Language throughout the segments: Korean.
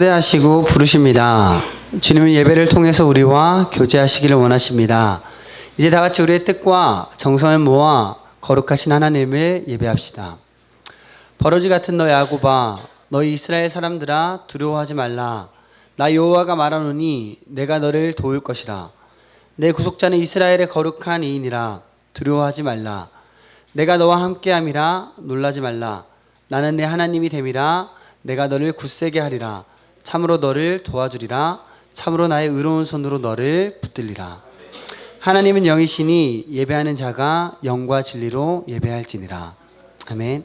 초대하시고 부르십니다. 주님은 예배를 통해서 우리와 교제하시기를 원하십니다. 이제 다 같이 우리의 뜻과 정성을 모아 거룩하신 하나님을 예배합시다. 버러지 같은 너 야곱아, 너희 이스라엘 사람들아 두려워하지 말라. 나 여호와가 말하노니 내가 너를 도울 것이라. 내 구속자는 이스라엘의 거룩한 이인이라. 두려워하지 말라. 내가 너와 함께함이라. 놀라지 말라. 나는 내 하나님이 됨이라. 내가 너를 굳세게 하리라. 참으로 너를 도와주리라. 참으로 나의 의로운 손으로 너를 붙들리라. 하나님은 영이시니 예배하는 자가 영과 진리로 예배할지니라. 아멘.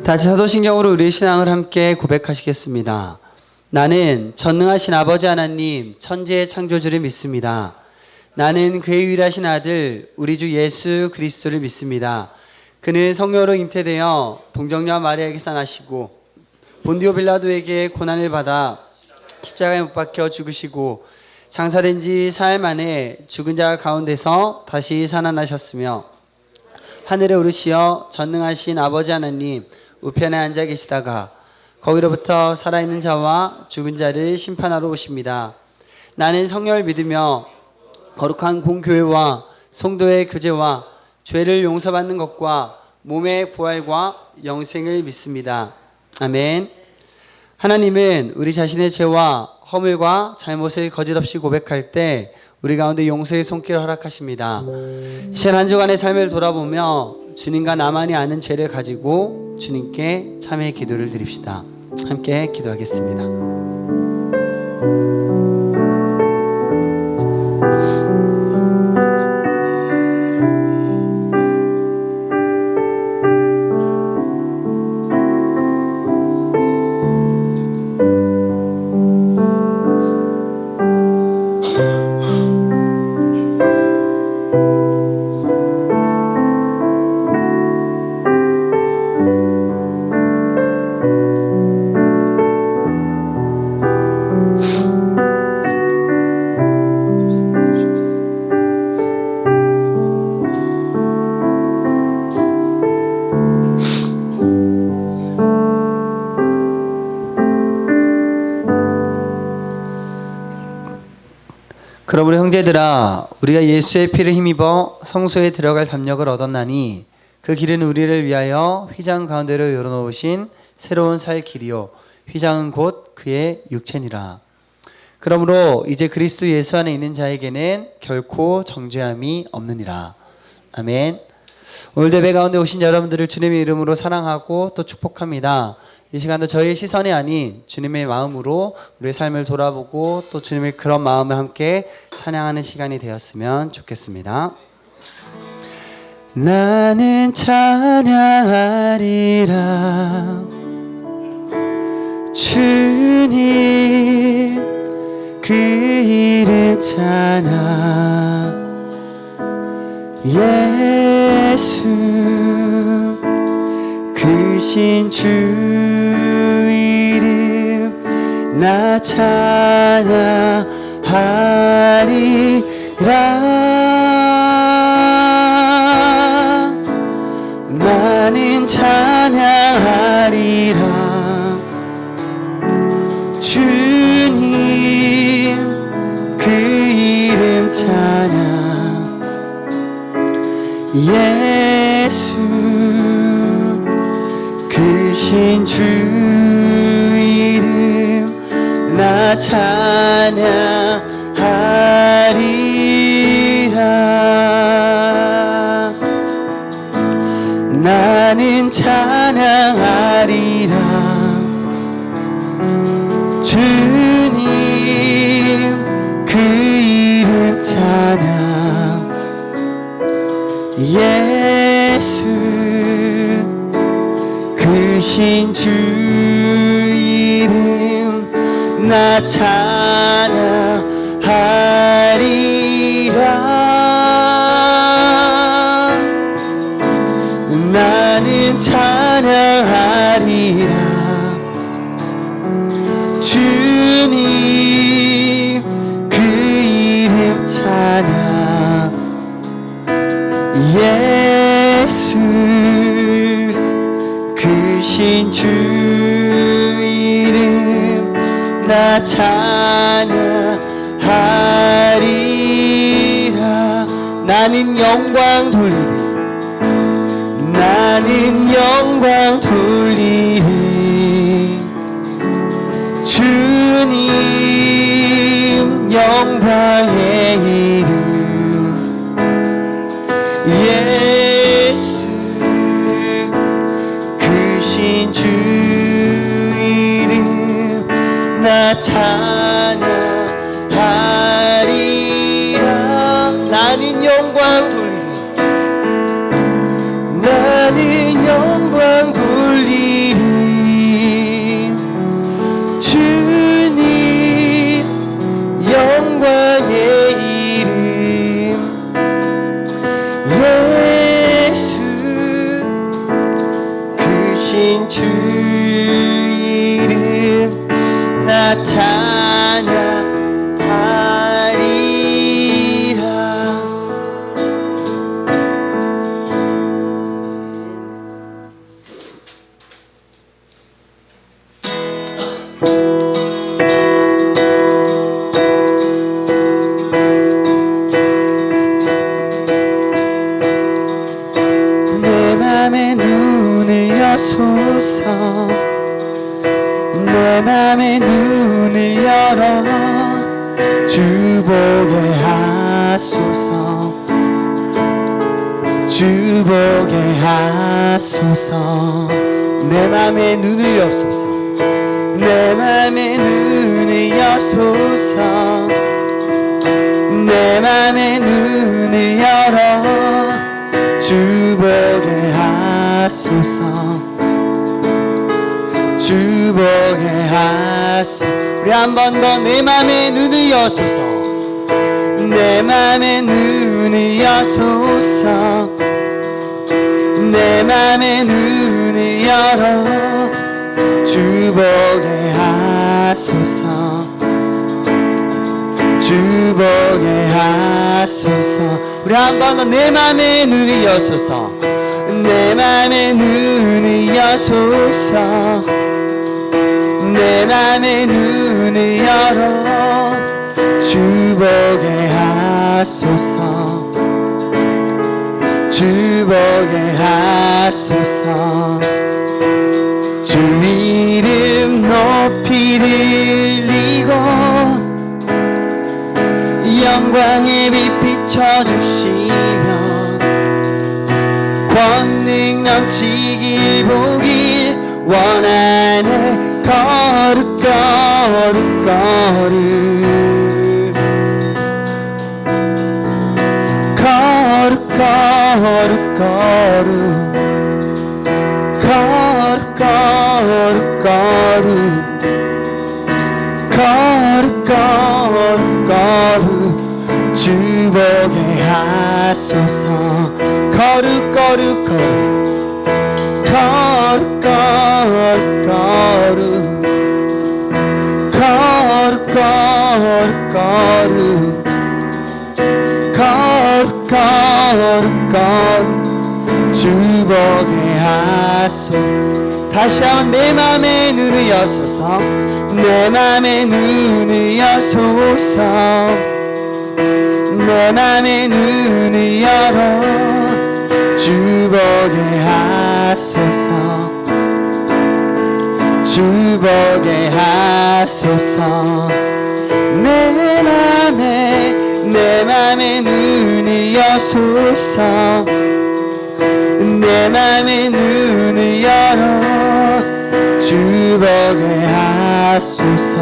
다시 사도신경으로 우리의 신앙을 함께 고백하시겠습니다. 나는 전능하신 아버지 하나님 천지의 창조주를 믿습니다. 나는 그의 유일하신 아들 우리 주 예수 그리스도를 믿습니다. 그는 성령으로 잉태되어 동정녀 마리아에게서 나시고 본디오 빌라도에게 고난을 받아 십자가에 못 박혀 죽으시고 장사된 지 사흘 만에 죽은 자 가운데서 다시 살아나셨으며 하늘에 오르시어 전능하신 아버지 하나님 우편에 앉아 계시다가 거기로부터 살아있는 자와 죽은 자를 심판하러 오십니다. 나는 성령을 믿으며 거룩한 공교회와 성도의 교제와 죄를 용서받는 것과 몸의 부활과 영생을 믿습니다. 아멘. 하나님은 우리 자신의 죄와 허물과 잘못을 거짓없이 고백할 때 우리 가운데 용서의 손길을 허락하십니다. 이제 한 주간의 삶을 돌아보며 주님과 나만이 아는 죄를 가지고 주님께 참회의 기도를 드립시다. 함께 기도하겠습니다. 그럼 우리 형제들아, 우리가 예수의 피를 힘입어 성소에 들어갈 담력을 얻었나니 그 길은 우리를 위하여 휘장 가운데로 열어놓으신 새로운 살 길이요 휘장은 곧 그의 육체니라. 그러므로 이제 그리스도 예수 안에 있는 자에게는 결코 정죄함이 없느니라. 아멘. 오늘 예배 가운데 오신 여러분들을 주님의 이름으로 사랑하고 또 축복합니다. 이 시간도 저희의 시선이 아닌 주님의 마음으로 우리의 삶을 돌아보고 또 주님의 그런 마음을 함께 찬양하는 시간이 되었으면 좋겠습니다. 나는 찬양하리라 주님 그 이름 찬양 예수 크신 주 이름 나 찬양하리라 나는 찬양하리라 주님 그 이름 찬양 예수 크신 주 이름 나 찬양하리라 나는 찬양하리라 주님 그 이름 찬양 예수 크신 주 이름 나 찬양하리라. 나는 찬양하리라. 주님 그 이름 찬양. 예수 크신 주 이름 나 찬양하리라. 나는 영광 돌리리. 나는 영광 돌리리. 주님 영광의 이름. 예수 크신 주 이름 나 찬양하리라. 나는 영광 돌리리. 나는 영광 돌리리. 주님 영광의 이름. 예수 크신 주 이름 나 찬양하리라. 내 맘의 눈을 여소서. 내 맘의 눈을 열어 주 보게 하소서. 주 보게 하소서. 내 맘의 눈을 여소서. 내 맘의 눈을 여소서. 내 맘의 눈을 열어 주 보게 하소서. 주 보게 하소서. 우리 한 번 더 내 맘의 눈을 여소서. 내 맘의 눈을 여소서. 내 맘의 눈을 열어 주 보게 하소서. 주 보게 하소서. 우리 한 번 더 내 맘의 눈을 여소서. 내 맘의 눈을 여소서. 내 맘의 눈을 열어 주 보게 하소서. 주 보게 하소서. 주 이름 높이 들리고 영광의 빛 비춰주시며 권능 넘치길 보길 원하네. 거룩 거룩 거룩 거룩 거룩 거룩 거룩 거룩 거룩 거룩 주 보게 하소서. 거룩 거룩 거룩 거룩 거룩 거룩 거룩 거룩 거룩 거룩 주 보게 하소서. 다시 한번 내 맘의 눈을 여소서. 내 맘의 눈을 여소서. 내 맘의 눈을 열어 주 보게 하소서. 주 보게 하소서. 내 맘의 눈을 여소서. 내 맘의 눈을 열어 주 보게 하소서.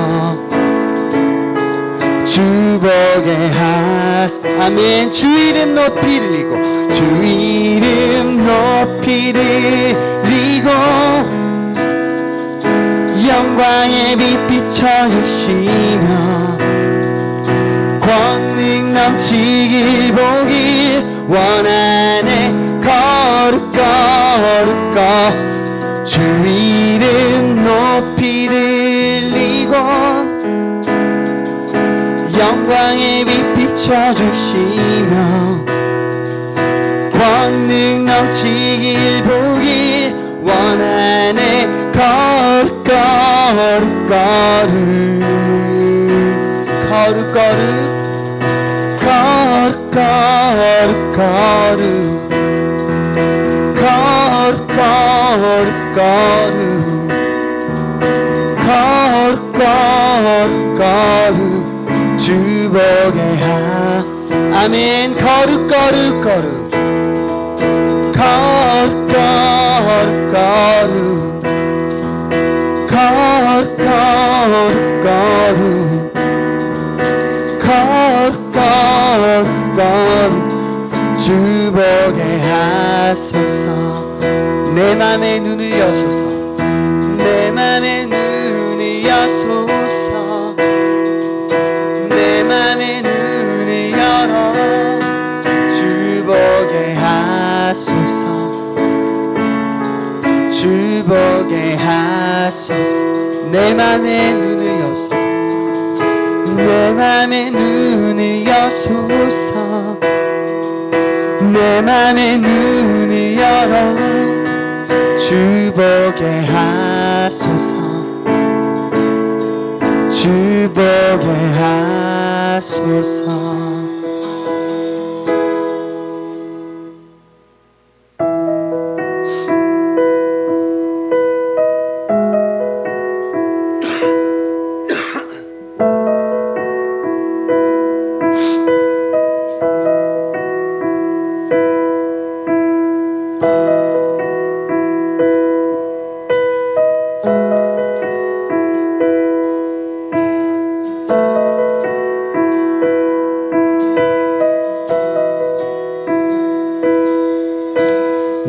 주 보게 하소서. 아멘. 주 이름 높이 들리고 주 이름 높이 들리고 영광의 빛 비춰주시며 권능 넘치길 보길 원하네. 거룩 주 이름 높이 들리고 영광의 빛 비춰주시며 권능 넘치길 보길 원하네. 거룩 주 보게 아멘. 거룩 주 보게 하소서. 내 맘에 눈을 여소서. 내 맘에 눈을 여소서. 내 맘에 눈을 열어 주 보게 하소서. 주 보게 하소서. 내 맘에 눈을 여소서. 내 맘에 눈을 여소서. 내 맘에 눈을 열어 주 보게 하소서. 주 보게 하소서.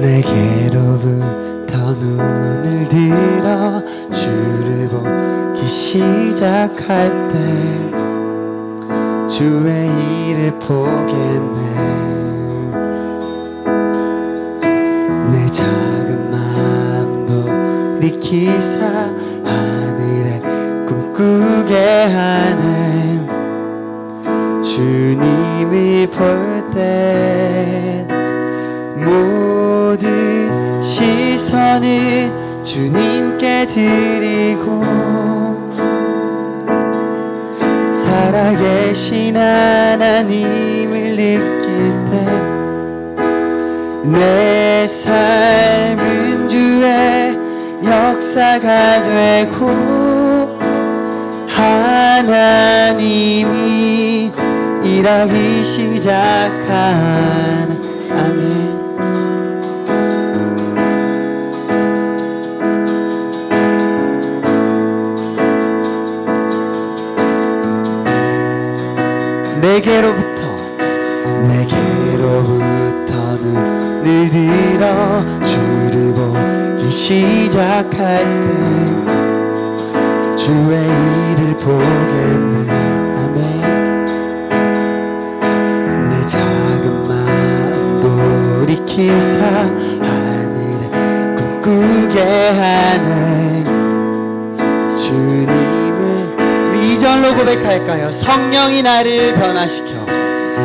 내게로부터 눈을 들어 주를 보기 시작할 때 주의 일을 보겠네. 내 작은 마음도 일으키사 하늘에 꿈꾸게 하네. 주님을 볼 때 모든 시선을 주님께 드리고 살아계신 하나님을 느낄 때 내 삶은 주의 역사가 되고 하나님이 일하기 시작한 아멘. 내게로부터 눈을 들어 주를 보기 시작할 때 주의 일을 보겠네. 아멘. 내 작은 마음도 일으키사 하늘에 꿈꾸게 하네. 주님을 우리 2절로 고백할까요? 성령이 나를 변화시켜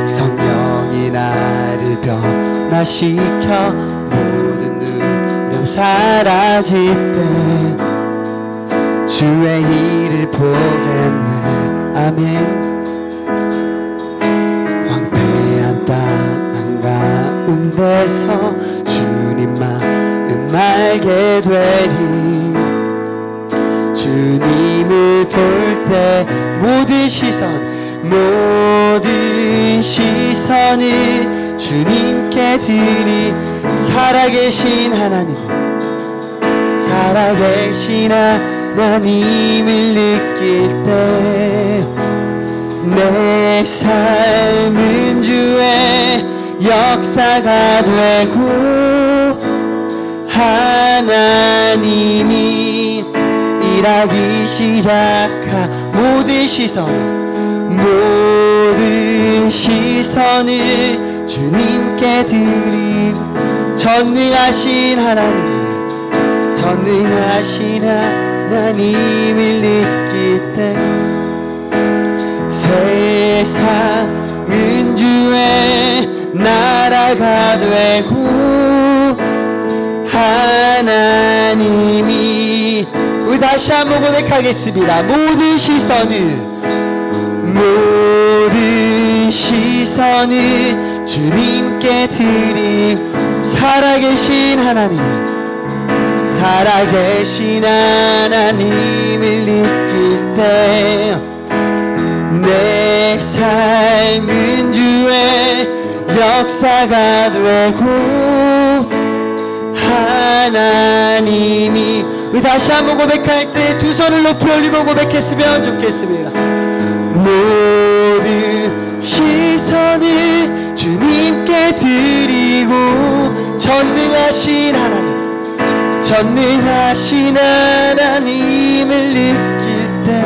성령이 나를 변화시켜 모든 두려움 사라질 때 주의 일을 보겠네. 아멘. 황폐한 땅 한가운데서 주님 마음 알게 되리. 주님을 볼 때 모든 시선을 주님께 드리. 살아계신 하나님을 느낄 때 내 삶은 주의 역사가 되고 하나님이 일하기 시작한 모든 시선을 주님께 드리고 전능하신 하나님을 느낄 때 세상은 주의 나라가 되고 하나님이 우리 다시 한번 고백하겠습니다. 모든 시선을 주님께 드리고 살아계신 하나님을 느낄 때 내 삶은 주의 역사가 되고 하나님이 우리 다시 한번 고백할 때 두 손을 높이 올리고 고백했으면 좋겠습니다. 모든 시선을 주님께 드리고 전능하신 하나님을 느낄 때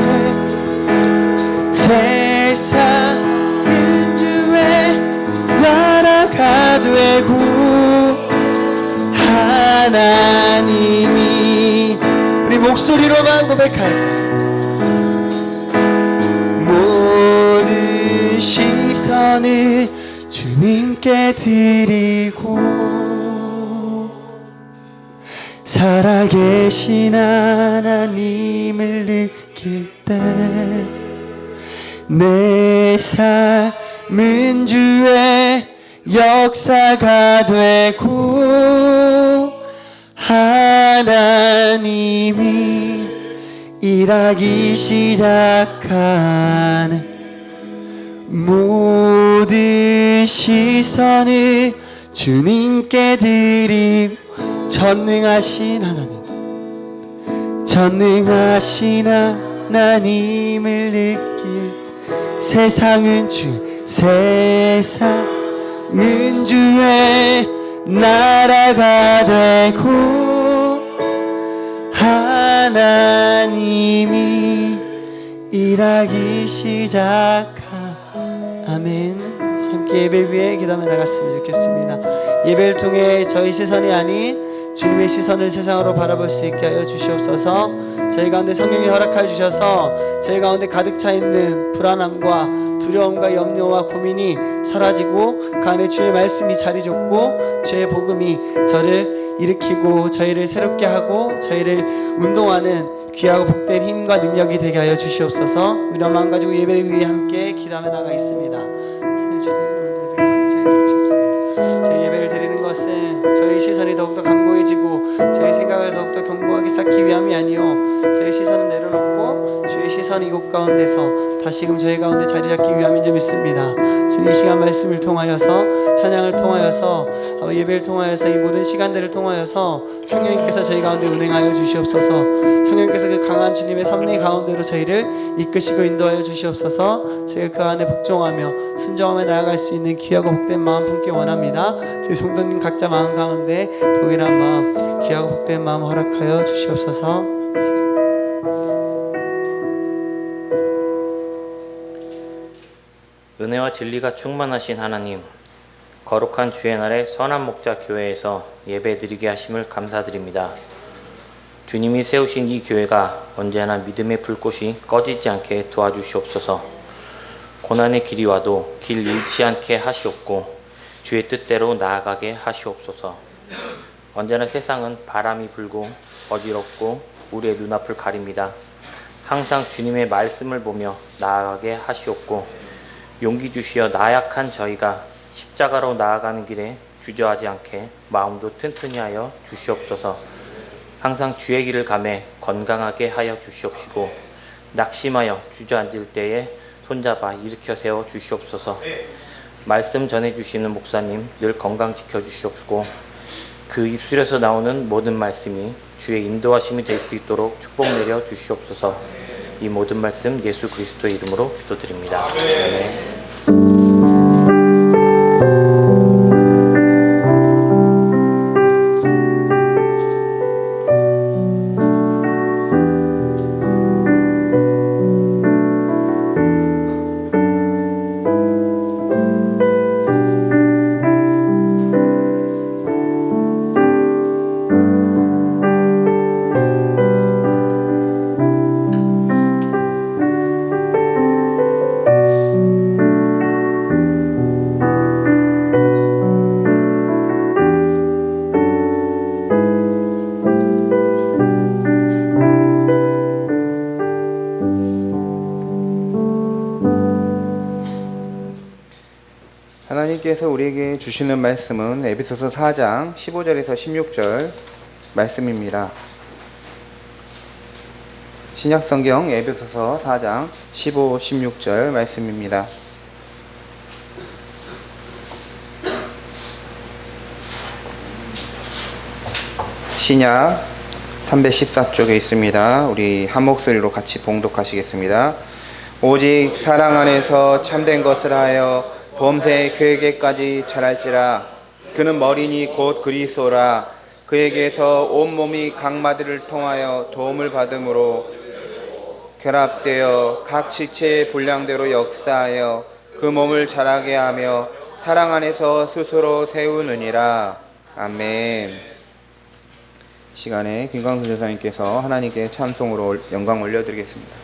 세상은 주의 나라가 되고 하나님이 우리 목소리로만 고백할까요? 모든 시선을 주님께 드리고 살아계신 하나님을 느낄 때 내 삶은 주의 역사가 되고 하나님이 일하기 시작하는 모든 시선을 주님께 드리고 전능하신 하나님을 느낄 세상은 주의 나라가 되고 하나님이 일하기 시작한 아멘. 함께 예배 위에 기도하며 나갔으면 좋겠습니다. 예배를 통해 저희 시선이 아닌 주님의 시선을 세상으로 바라볼 수 있게 하여 주시옵소서. 저희 가운데 성령이 허락하여 주셔서 저희 가운데 가득 차 있는 불안함과 두려움과 염려와 고민이 사라지고 그 안에 주의 말씀이 자리 잡고 주의 복음이 저를 일으키고 저희를 새롭게 하고 저희를 운동하는 귀하고 복된 힘과 능력이 되게 하여 주시옵소서. 이런 마음 가지고 예배를 위해 함께 기도하며 나가 있습니다. 저희 예배를 드리는 것은 저희 시선이 더욱더 강고해지고 저희 생각을 더욱더 견고하게 쌓기 위함이 아니요 저희 시선을 내려놓고 주의 시선이 이곳 가운데서 다시금 저희 가운데 자리 잡기 위함인 줄 믿습니다. 주님 이 시간 말씀을 통하여서 찬양을 통하여서 예배를 통하여서 이 모든 시간들을 통하여서 성령님께서 저희 가운데 운행하여 주시옵소서. 성령님께서 그 강한 주님의 섭리 가운데로 저희를 이끄시고 인도하여 주시옵소서. 저희가 그 안에 복종하며 순종하며 나아갈 수 있는 귀하고 복된 마음 품기 원합니다. 저희 성도님 각자 마음 가운데 동일한 마음 귀하고 복된 마음 허락하여 주시옵소서. 은혜와 진리가 충만하신 하나님, 거룩한 주의 날에 선한 목자 교회에서 예배드리게 하심을 감사드립니다. 주님이 세우신 이 교회가 언제나 믿음의 불꽃이 꺼지지 않게 도와주시옵소서. 고난의 길이 와도 길 잃지 않게 하시옵고 주의 뜻대로 나아가게 하시옵소서. 언제나 세상은 바람이 불고 어지럽고 우리의 눈앞을 가립니다. 항상 주님의 말씀을 보며 나아가게 하시옵고 용기 주시어 나약한 저희가 십자가로 나아가는 길에 주저하지 않게 마음도 튼튼히 하여 주시옵소서. 항상 주의 길을 가매 건강하게 하여 주시옵시고 낙심하여 주저앉을 때에 손잡아 일으켜 세워 주시옵소서. 말씀 전해주시는 목사님 늘 건강 지켜주시옵고 그 입술에서 나오는 모든 말씀이 주의 인도하심이 될 수 있도록 축복 내려 주시옵소서. 이 모든 말씀 예수 그리스도의 이름으로 기도드립니다. 아멘. 하나님께서 우리에게 주시는 말씀은 에베소서 4장 15절에서 16절 말씀입니다. 신약성경 에베소서 4장 15, 16절 말씀입니다. 신약 314쪽에 있습니다. 우리 한 목소리로 같이 봉독하시겠습니다. 오직 사랑 안에서 참된 것을 하여 범세 그에게까지 자랄지라. 그는 머리니 곧 그리스도라. 그에게서 온몸이 각마디를 통하여 도움을 받음으로 결합되어 각 지체의 분량대로 역사하여 그 몸을 자라게 하며 사랑 안에서 스스로 세우느니라. 아멘. 시간에 김광수 전사님께서 하나님께 찬송으로 영광 올려드리겠습니다.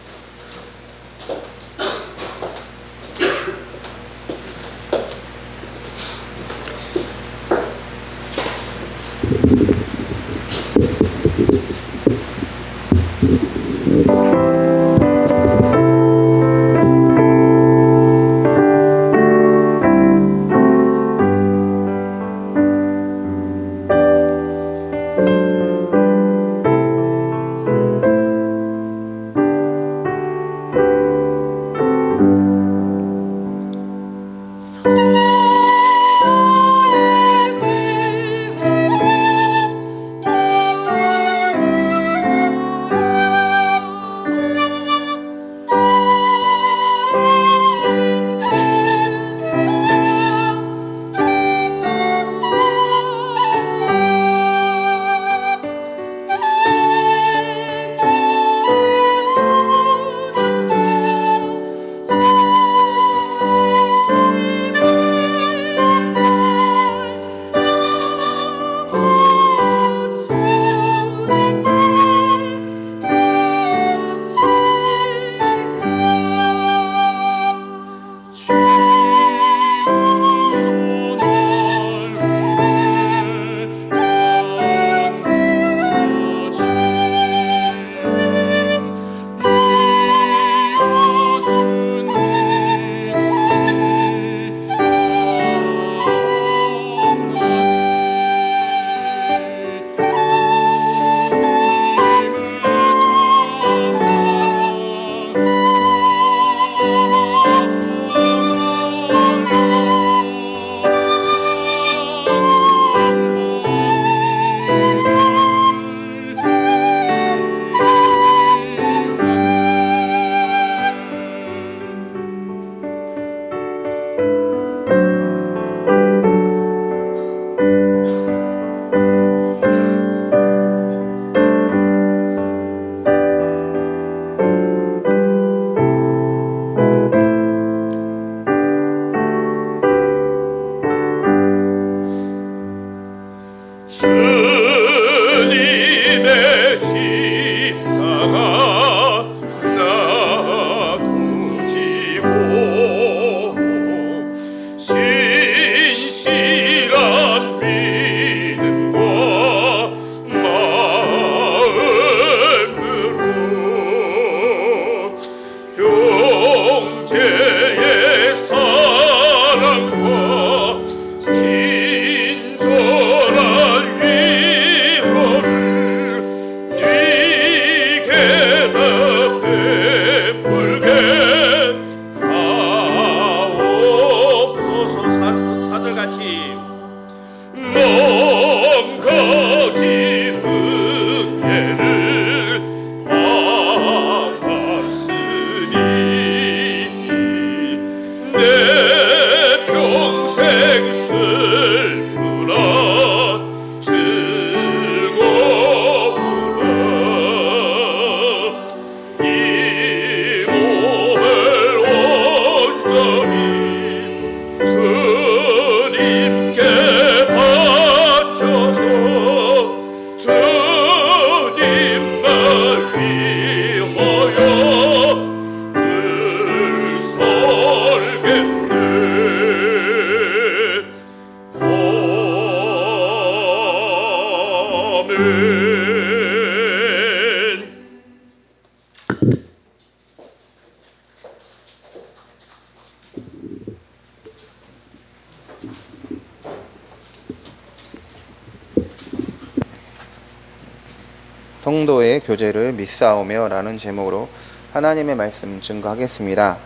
성도의 교제를 믿사오며 라는 제목으로 하나님의 말씀 증거하겠습니다.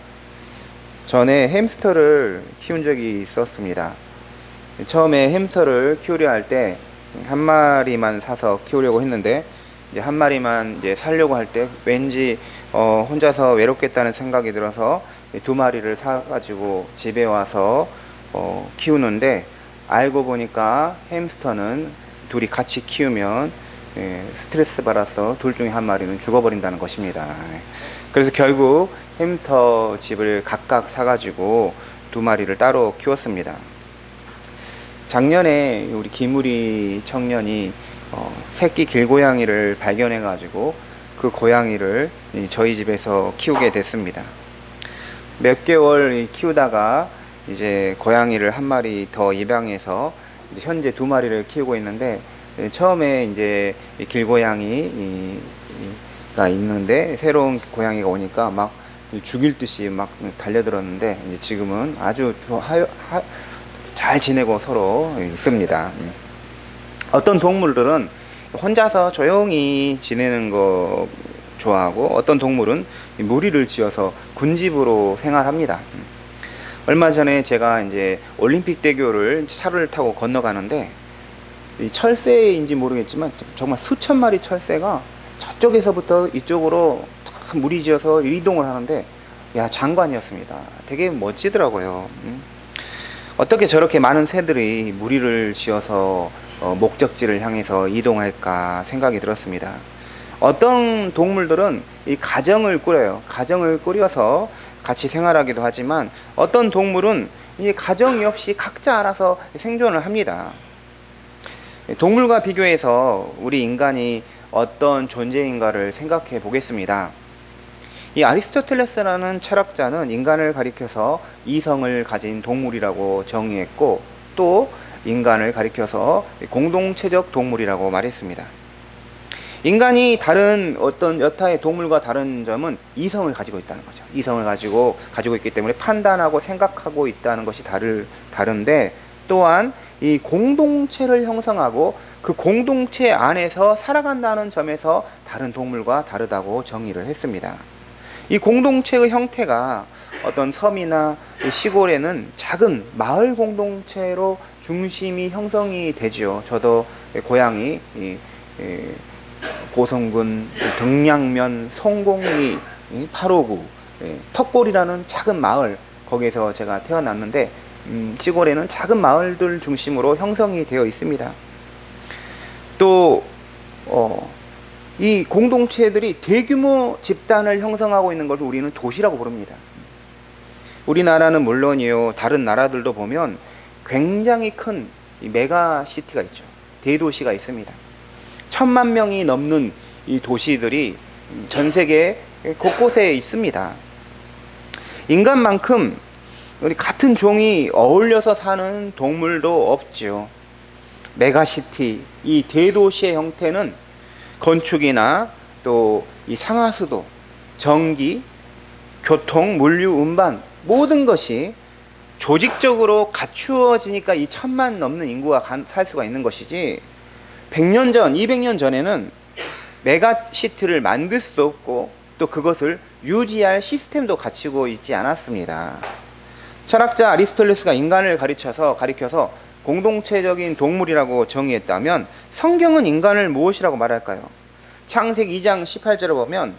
전에 햄스터를 키운 적이 있었습니다. 처음에 햄스터를 키우려 할 때 한 마리만 사서 키우려고 했는데 이제 한 마리만 이제 살려고 할 때 왠지 혼자서 외롭겠다는 생각이 들어서 두 마리를 사가지고 집에 와서 키우는데 알고 보니까 햄스터는 둘이 같이 키우면 스트레스 받아서 둘 중에 한 마리는 죽어버린다는 것입니다. 그래서 결국 햄스터 집을 각각 사가지고 두 마리를 따로 키웠습니다. 작년에 우리 김우리 청년이 새끼 길고양이를 발견해 가지고 그 고양이를 저희 집에서 키우게 됐습니다. 몇 개월 키우다가 이제 고양이를 한 마리 더 입양해서 이제 현재 두 마리를 키우고 있는데, 처음에 이제 길고양이가 있는데 새로운 고양이가 오니까 막 죽일 듯이 막 달려들었는데, 이제 지금은 아주 잘 지내고 서로 있습니다. 어떤 동물들은 혼자서 조용히 지내는 거 좋아하고, 어떤 동물은 무리를 지어서 군집으로 생활합니다. 얼마 전에 제가 이제 올림픽 대교를 차를 타고 건너가는데, 이 철새인지 모르겠지만 정말 수천 마리 철새가 저쪽에서부터 이쪽으로 다 무리지어서 이동을 하는데, 야, 장관이었습니다. 되게 멋지더라고요. 어떻게 저렇게 많은 새들이 무리를 지어서 목적지를 향해서 이동할까 생각이 들었습니다. 어떤 동물들은 이 가정을 꾸려요. 가정을 꾸려서 같이 생활하기도 하지만, 어떤 동물은 이 가정이 없이 각자 알아서 생존을 합니다. 동물과 비교해서 우리 인간이 어떤 존재인가를 생각해 보겠습니다. 이 아리스토텔레스라는 철학자는 인간을 가리켜서 이성을 가진 동물이라고 정의했고, 또 인간을 가리켜서 공동체적 동물이라고 말했습니다. 인간이 다른 어떤 여타의 동물과 다른 점은 이성을 가지고 있다는 거죠. 이성을 가지고 있기 때문에 판단하고 생각하고 있다는 것이 다른데, 또한 이 공동체를 형성하고 그 공동체 안에서 살아간다는 점에서 다른 동물과 다르다고 정의를 했습니다. 이 공동체의 형태가 어떤 섬이나 시골에는 작은 마을 공동체로 중심이 형성이 되지요. 저도 고향이 보성군 등량면 성공리 859 턱골이라는 작은 마을, 거기에서 제가 태어났는데, 시골에는 작은 마을들 중심으로 형성이 되어 있습니다. 또 이 공동체들이 대규모 집단을 형성하고 있는 것을 우리는 도시라고 부릅니다. 우리나라는 물론이요, 다른 나라들도 보면 굉장히 큰 메가시티가 있죠. 대도시가 있습니다. 1000만 명이 넘는 이 도시들이 전 세계 곳곳에 있습니다. 인간만큼 우리 같은 종이 어울려서 사는 동물도 없죠. 메가시티, 이 대도시의 형태는 건축이나 또 이 상하수도, 전기, 교통, 물류, 운반, 모든 것이 조직적으로 갖추어지니까 이 1000만 넘는 인구가 살 수가 있는 것이지, 100년 전, 200년 전에는 메가시티를 만들 수도 없고 또 그것을 유지할 시스템도 갖추고 있지 않았습니다. 철학자 아리스토텔레스가 인간을 가리켜서 공동체적인 동물이라고 정의했다면, 성경은 인간을 무엇이라고 말할까요? 창세기 2장 18절을 보면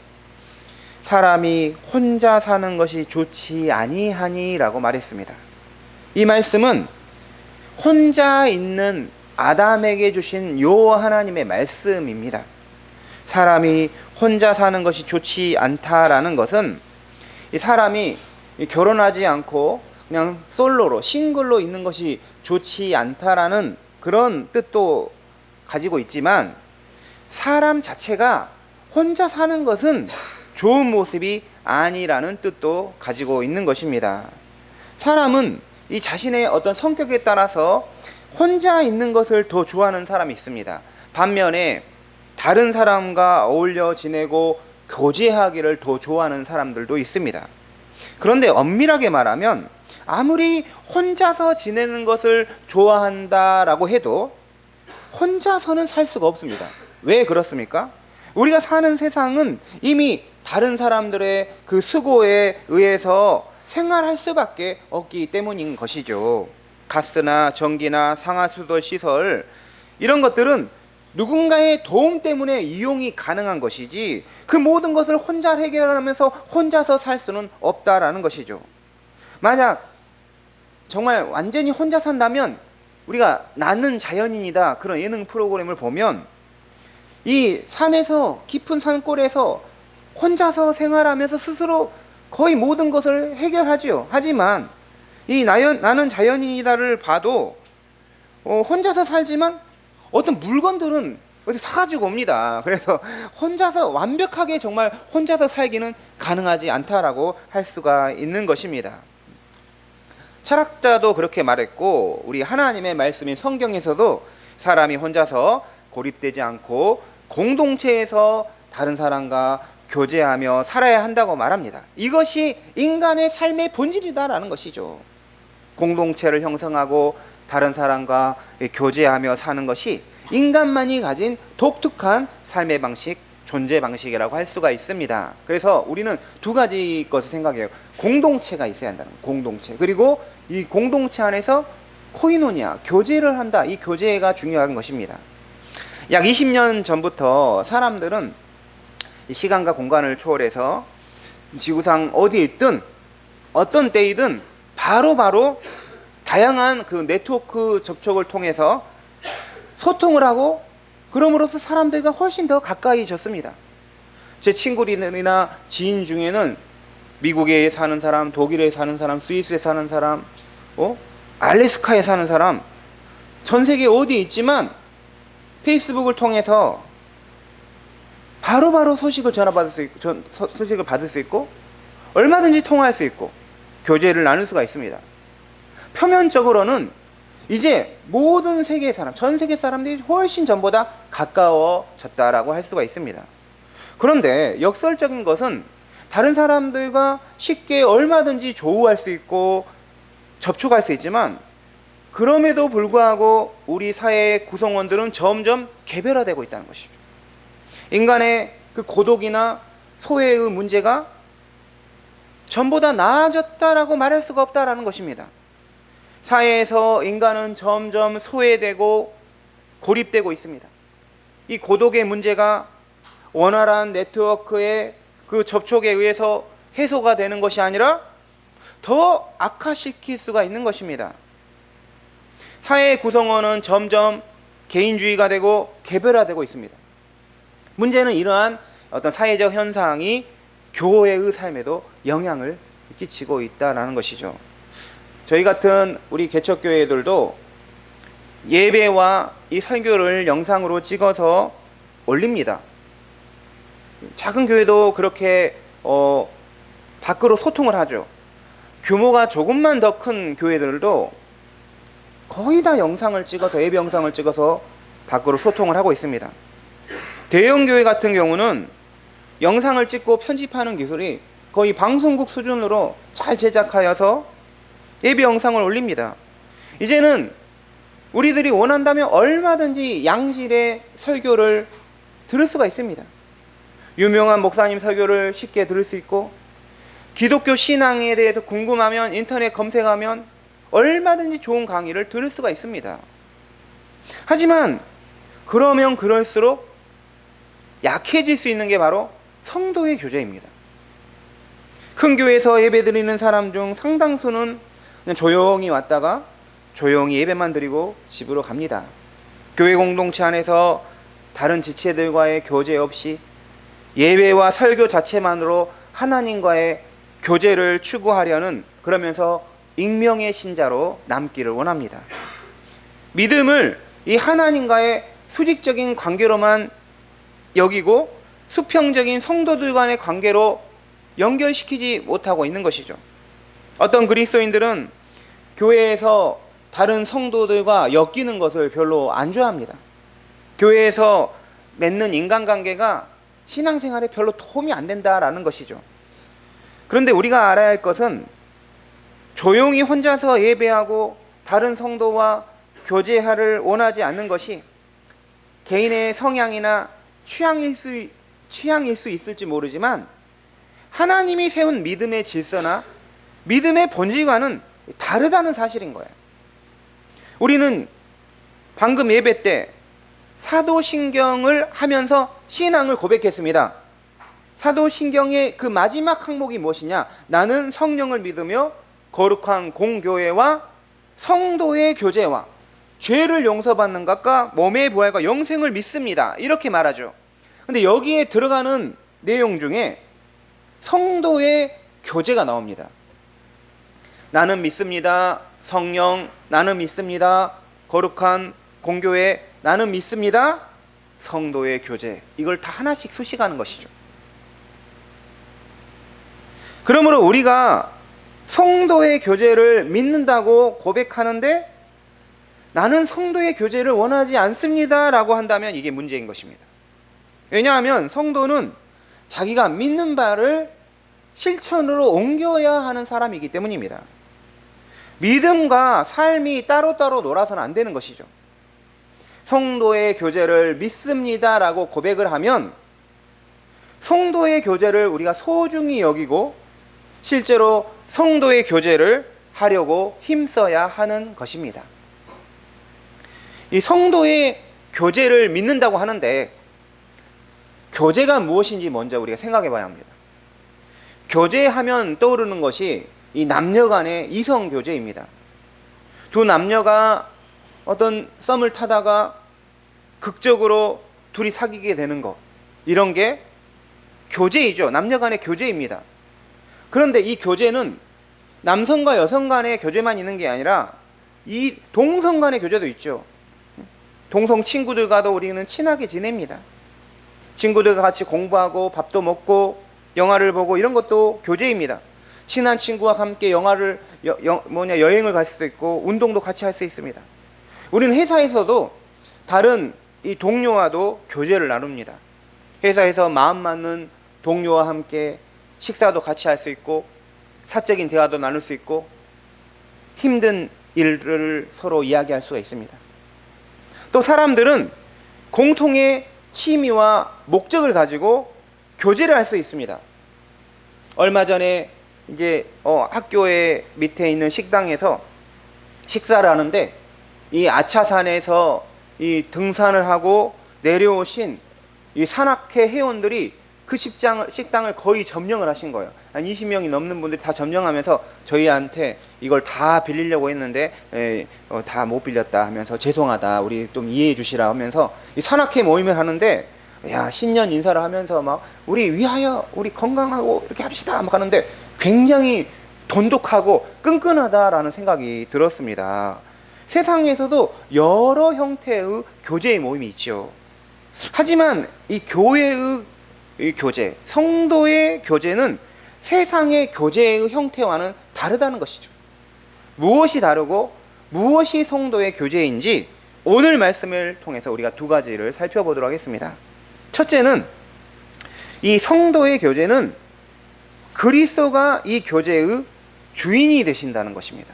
사람이 혼자 사는 것이 좋지 아니하니 라고 말했습니다. 이 말씀은 혼자 있는 아담에게 주신 요 하나님의 말씀입니다. 사람이 혼자 사는 것이 좋지 않다라는 것은 이 사람이 결혼하지 않고 그냥 솔로로 싱글로 있는 것이 좋지 않다라는 그런 뜻도 가지고 있지만, 사람 자체가 혼자 사는 것은 좋은 모습이 아니라는 뜻도 가지고 있는 것입니다. 사람은 이 자신의 어떤 성격에 따라서 혼자 있는 것을 더 좋아하는 사람이 있습니다. 반면에 다른 사람과 어울려 지내고 교제하기를 더 좋아하는 사람들도 있습니다. 그런데 엄밀하게 말하면 아무리 혼자서 지내는 것을 좋아한다라고 해도 혼자서는 살 수가 없습니다. 왜 그렇습니까? 우리가 사는 세상은 이미 다른 사람들의 그 수고에 의해서 생활할 수밖에 없기 때문인 것이죠. 가스나 전기나 상하수도 시설, 이런 것들은 누군가의 도움 때문에 이용이 가능한 것이지 그 모든 것을 혼자 해결하면서 혼자서 살 수는 없다라는 것이죠. 만약 정말 완전히 혼자 산다면, 우리가 나는 자연인이다 그런 예능 프로그램을 보면 이 산에서, 깊은 산골에서 혼자서 생활하면서 스스로 거의 모든 것을 해결하지요. 하지만 이 나는 자연인이다를 봐도 혼자서 살지만 어떤 물건들은 어디 사가지고 옵니다. 그래서 혼자서 완벽하게 정말 혼자서 살기는 가능하지 않다라고 할 수가 있는 것입니다. 철학자도 그렇게 말했고, 우리 하나님의 말씀인 성경에서도 사람이 혼자서 고립되지 않고 공동체에서 다른 사람과 교제하며 살아야 한다고 말합니다. 이것이 인간의 삶의 본질이다라는 것이죠. 공동체를 형성하고 다른 사람과 교제하며 사는 것이 인간만이 가진 독특한 삶의 방식, 존재 방식이라고 할 수가 있습니다. 그래서 우리는 두 가지 것을 생각해요. 공동체가 있어야 한다는 거예요. 공동체. 그리고 이 공동체 안에서 코이노니아, 교제를 한다. 이 교제가 중요한 것입니다. 약 20년 전부터 사람들은 시간과 공간을 초월해서 지구상 어디에 있든 어떤 때이든 바로바로 다양한 그 네트워크 접촉을 통해서 소통을 하고, 그럼으로써 사람들과 훨씬 더 가까이졌습니다. 제 친구들이나 지인 중에는 미국에 사는 사람, 독일에 사는 사람, 스위스에 사는 사람, 알래스카에 사는 사람, 전 세계 어디에 있지만 페이스북을 통해서 바로바로 소식을 전화받을 수 있고, 소식을 받을 수 있고, 얼마든지 통화할 수 있고, 교제를 나눌 수가 있습니다. 표면적으로는 이제 모든 세계의 사람, 전 세계 사람들이 훨씬 전보다 가까워졌다라고 할 수가 있습니다. 그런데 역설적인 것은 다른 사람들과 쉽게 얼마든지 조우할 수 있고 접촉할 수 있지만, 그럼에도 불구하고 우리 사회의 구성원들은 점점 개별화되고 있다는 것이죠. 인간의 그 고독이나 소외의 문제가 전보다 나아졌다라고 말할 수가 없다라는 것입니다. 사회에서 인간은 점점 소외되고 고립되고 있습니다. 이 고독의 문제가 원활한 네트워크의 그 접촉에 의해서 해소가 되는 것이 아니라 더 악화시킬 수가 있는 것입니다. 사회의 구성원은 점점 개인주의가 되고 개별화되고 있습니다. 문제는 이러한 어떤 사회적 현상이 교회의 삶에도 영향을 끼치고 있다는 것이죠. 저희 같은 우리 개척교회들도 예배와 이 설교를 영상으로 찍어서 올립니다. 작은 교회도 그렇게 밖으로 소통을 하죠. 규모가 조금만 더 큰 교회들도 거의 다 영상을 찍어서, 예배 영상을 찍어서 밖으로 소통을 하고 있습니다. 대형 교회 같은 경우는 영상을 찍고 편집하는 기술이 거의 방송국 수준으로 잘 제작하여서 예배 영상을 올립니다. 이제는 우리들이 원한다면 얼마든지 양질의 설교를 들을 수가 있습니다. 유명한 목사님 설교를 쉽게 들을 수 있고, 기독교 신앙에 대해서 궁금하면 인터넷 검색하면 얼마든지 좋은 강의를 들을 수가 있습니다. 하지만 그러면 그럴수록 약해질 수 있는 게 바로 성도의 교제입니다. 큰 교회에서 예배드리는 사람 중 상당수는 그냥 조용히 왔다가 조용히 예배만 드리고 집으로 갑니다. 교회 공동체 안에서 다른 지체들과의 교제 없이 예배와 설교 자체만으로 하나님과의 교제를 추구하려는, 그러면서 익명의 신자로 남기를 원합니다. 믿음을 이 하나님과의 수직적인 관계로만 여기고 수평적인 성도들 간의 관계로 연결시키지 못하고 있는 것이죠. 어떤 그리스도인들은 교회에서 다른 성도들과 엮이는 것을 별로 안 좋아합니다. 교회에서 맺는 인간관계가 신앙생활에 별로 도움이 안 된다라는 것이죠. 그런데 우리가 알아야 할 것은 조용히 혼자서 예배하고 다른 성도와 교제를 원하지 않는 것이 개인의 성향이나 취향일 수 취향일 수 있을지 모르지만 하나님이 세운 믿음의 질서나 믿음의 본질과는 다르다는 사실인 거예요. 우리는 방금 예배 때 사도신경을 하면서 신앙을 고백했습니다. 사도신경의 그 마지막 항목이 무엇이냐? 나는 성령을 믿으며 거룩한 공교회와 성도의 교제와 죄를 용서받는 것과 몸의 부활과 영생을 믿습니다. 이렇게 말하죠. 근데 여기에 들어가는 내용 중에 성도의 교제가 나옵니다. 나는 믿습니다. 성령, 나는 믿습니다. 거룩한 공교회, 나는 믿습니다. 성도의 교제. 이걸 다 하나씩 수식하는 것이죠. 그러므로 우리가 성도의 교제를 믿는다고 고백하는데 나는 성도의 교제를 원하지 않습니다 라고 한다면 이게 문제인 것입니다. 왜냐하면 성도는 자기가 믿는 바를 실천으로 옮겨야 하는 사람이기 때문입니다. 믿음과 삶이 따로따로 놀아서는 안 되는 것이죠. 성도의 교제를 믿습니다 라고 고백을 하면 성도의 교제를 우리가 소중히 여기고 실제로 성도의 교제를 하려고 힘써야 하는 것입니다. 이 성도의 교제를 믿는다고 하는데 교제가 무엇인지 먼저 우리가 생각해 봐야 합니다. 교제하면 떠오르는 것이 이 남녀 간의 이성 교제입니다. 두 남녀가 어떤 썸을 타다가 극적으로 둘이 사귀게 되는 것, 이런 게 교제이죠. 남녀 간의 교제입니다. 그런데 이 교제는 남성과 여성 간의 교제만 있는 게 아니라 이 동성 간의 교제도 있죠. 동성 친구들과도 우리는 친하게 지냅니다. 친구들과 같이 공부하고 밥도 먹고 영화를 보고 이런 것도 교제입니다. 친한 친구와 함께 여행을 갈 수도 있고 운동도 같이 할 수 있습니다. 우리는 회사에서도 다른 이 동료와도 교제를 나눕니다. 회사에서 마음 맞는 동료와 함께 식사도 같이 할 수 있고 사적인 대화도 나눌 수 있고 힘든 일을 서로 이야기할 수가 있습니다. 또 사람들은 공통의 취미와 목적을 가지고 교제를 할 수 있습니다. 얼마 전에 이제 학교에 밑에 있는 식당에서 식사를 하는데 이 아차산에서 이 등산을 하고 내려오신 이 산악회 회원들이 그 식당을 거의 점령을 하신 거예요. 한 20명이 넘는 분들이 다 점령하면서 저희한테 이걸 다 빌리려고 했는데 다 못 빌렸다 하면서 죄송하다, 우리 좀 이해해 주시라 하면서 이 산악회 모임을 하는데 야, 신년 인사를 하면서 막 우리 위하여 우리 건강하고 이렇게 합시다 막 하는데 굉장히 돈독하고 끈끈하다라는 생각이 들었습니다. 세상에서도 여러 형태의 교제의 모임이 있죠. 하지만 이 교회의 이 교제, 성도의 교제는 세상의 교제의 형태와는 다르다는 것이죠. 무엇이 다르고 무엇이 성도의 교제인지 오늘 말씀을 통해서 우리가 두 가지를 살펴보도록 하겠습니다. 첫째는 이 성도의 교제는 그리스도가 이 교제의 주인이 되신다는 것입니다.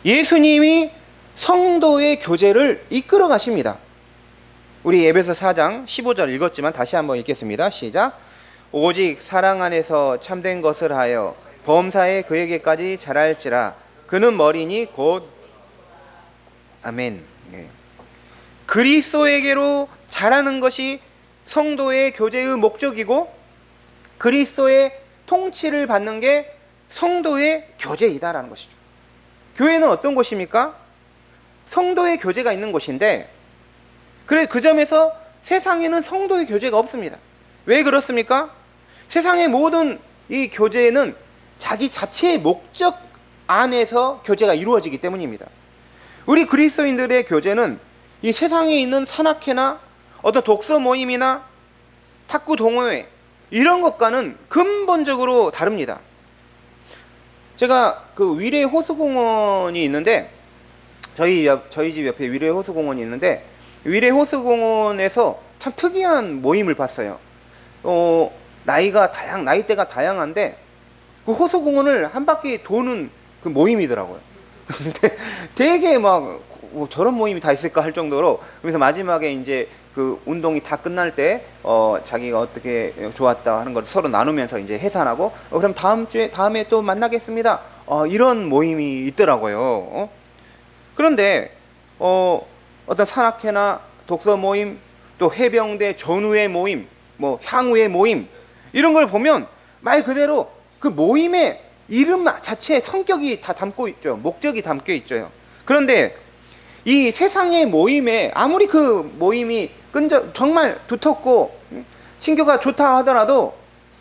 예수님이 성도의 교제를 이끌어 가십니다. 우리 에베소 4장 15절 읽었지만 다시 한번 읽겠습니다. 시작. 오직 사랑 안에서 참된 것을 하여 범사에 그에게까지 자랄지라. 그는 머리니 곧 아멘. 네. 그리스도에게로 자라는 것이 성도의 교제의 목적이고 그리스도의 통치를 받는 게 성도의 교제이다라는 것이죠. 교회는 어떤 곳입니까? 성도의 교제가 있는 곳인데 그래 그 점에서 세상에는 성도의 교제가 없습니다. 왜 그렇습니까? 세상의 모든 이 교제는 자기 자체의 목적 안에서 교제가 이루어지기 때문입니다. 우리 그리스도인들의 교제는 이 세상에 있는 산악회나 어떤 독서 모임이나 탁구 동호회 이런 것과는 근본적으로 다릅니다. 제가 그 위례 호수공원이 있는데 저희 집 옆에 위례 호수공원이 있는데 위례 호수공원에서 참 특이한 모임을 봤어요. 나이대가 다양한데 그 호수공원을 한 바퀴 도는 그 모임이더라고요. 근데 되게 막 저런 모임이 다 있을까 할 정도로 그래서 마지막에 이제 그 운동이 다 끝날 때 자기가 어떻게 좋았다 하는 걸 서로 나누면서 이제 해산하고 그럼 다음에 또 만나겠습니다. 이런 모임이 있더라고요. 그런데 어떤 산악회나 독서 모임, 또 해병대 전후의 모임, 뭐 향후의 모임 이런 걸 보면 말 그대로 그 모임의 이름 자체에 성격이 다 담고 있죠. 목적이 담겨 있죠. 그런데 이 세상의 모임에 아무리 그 모임이 정말 두텁고 신교가 좋다 하더라도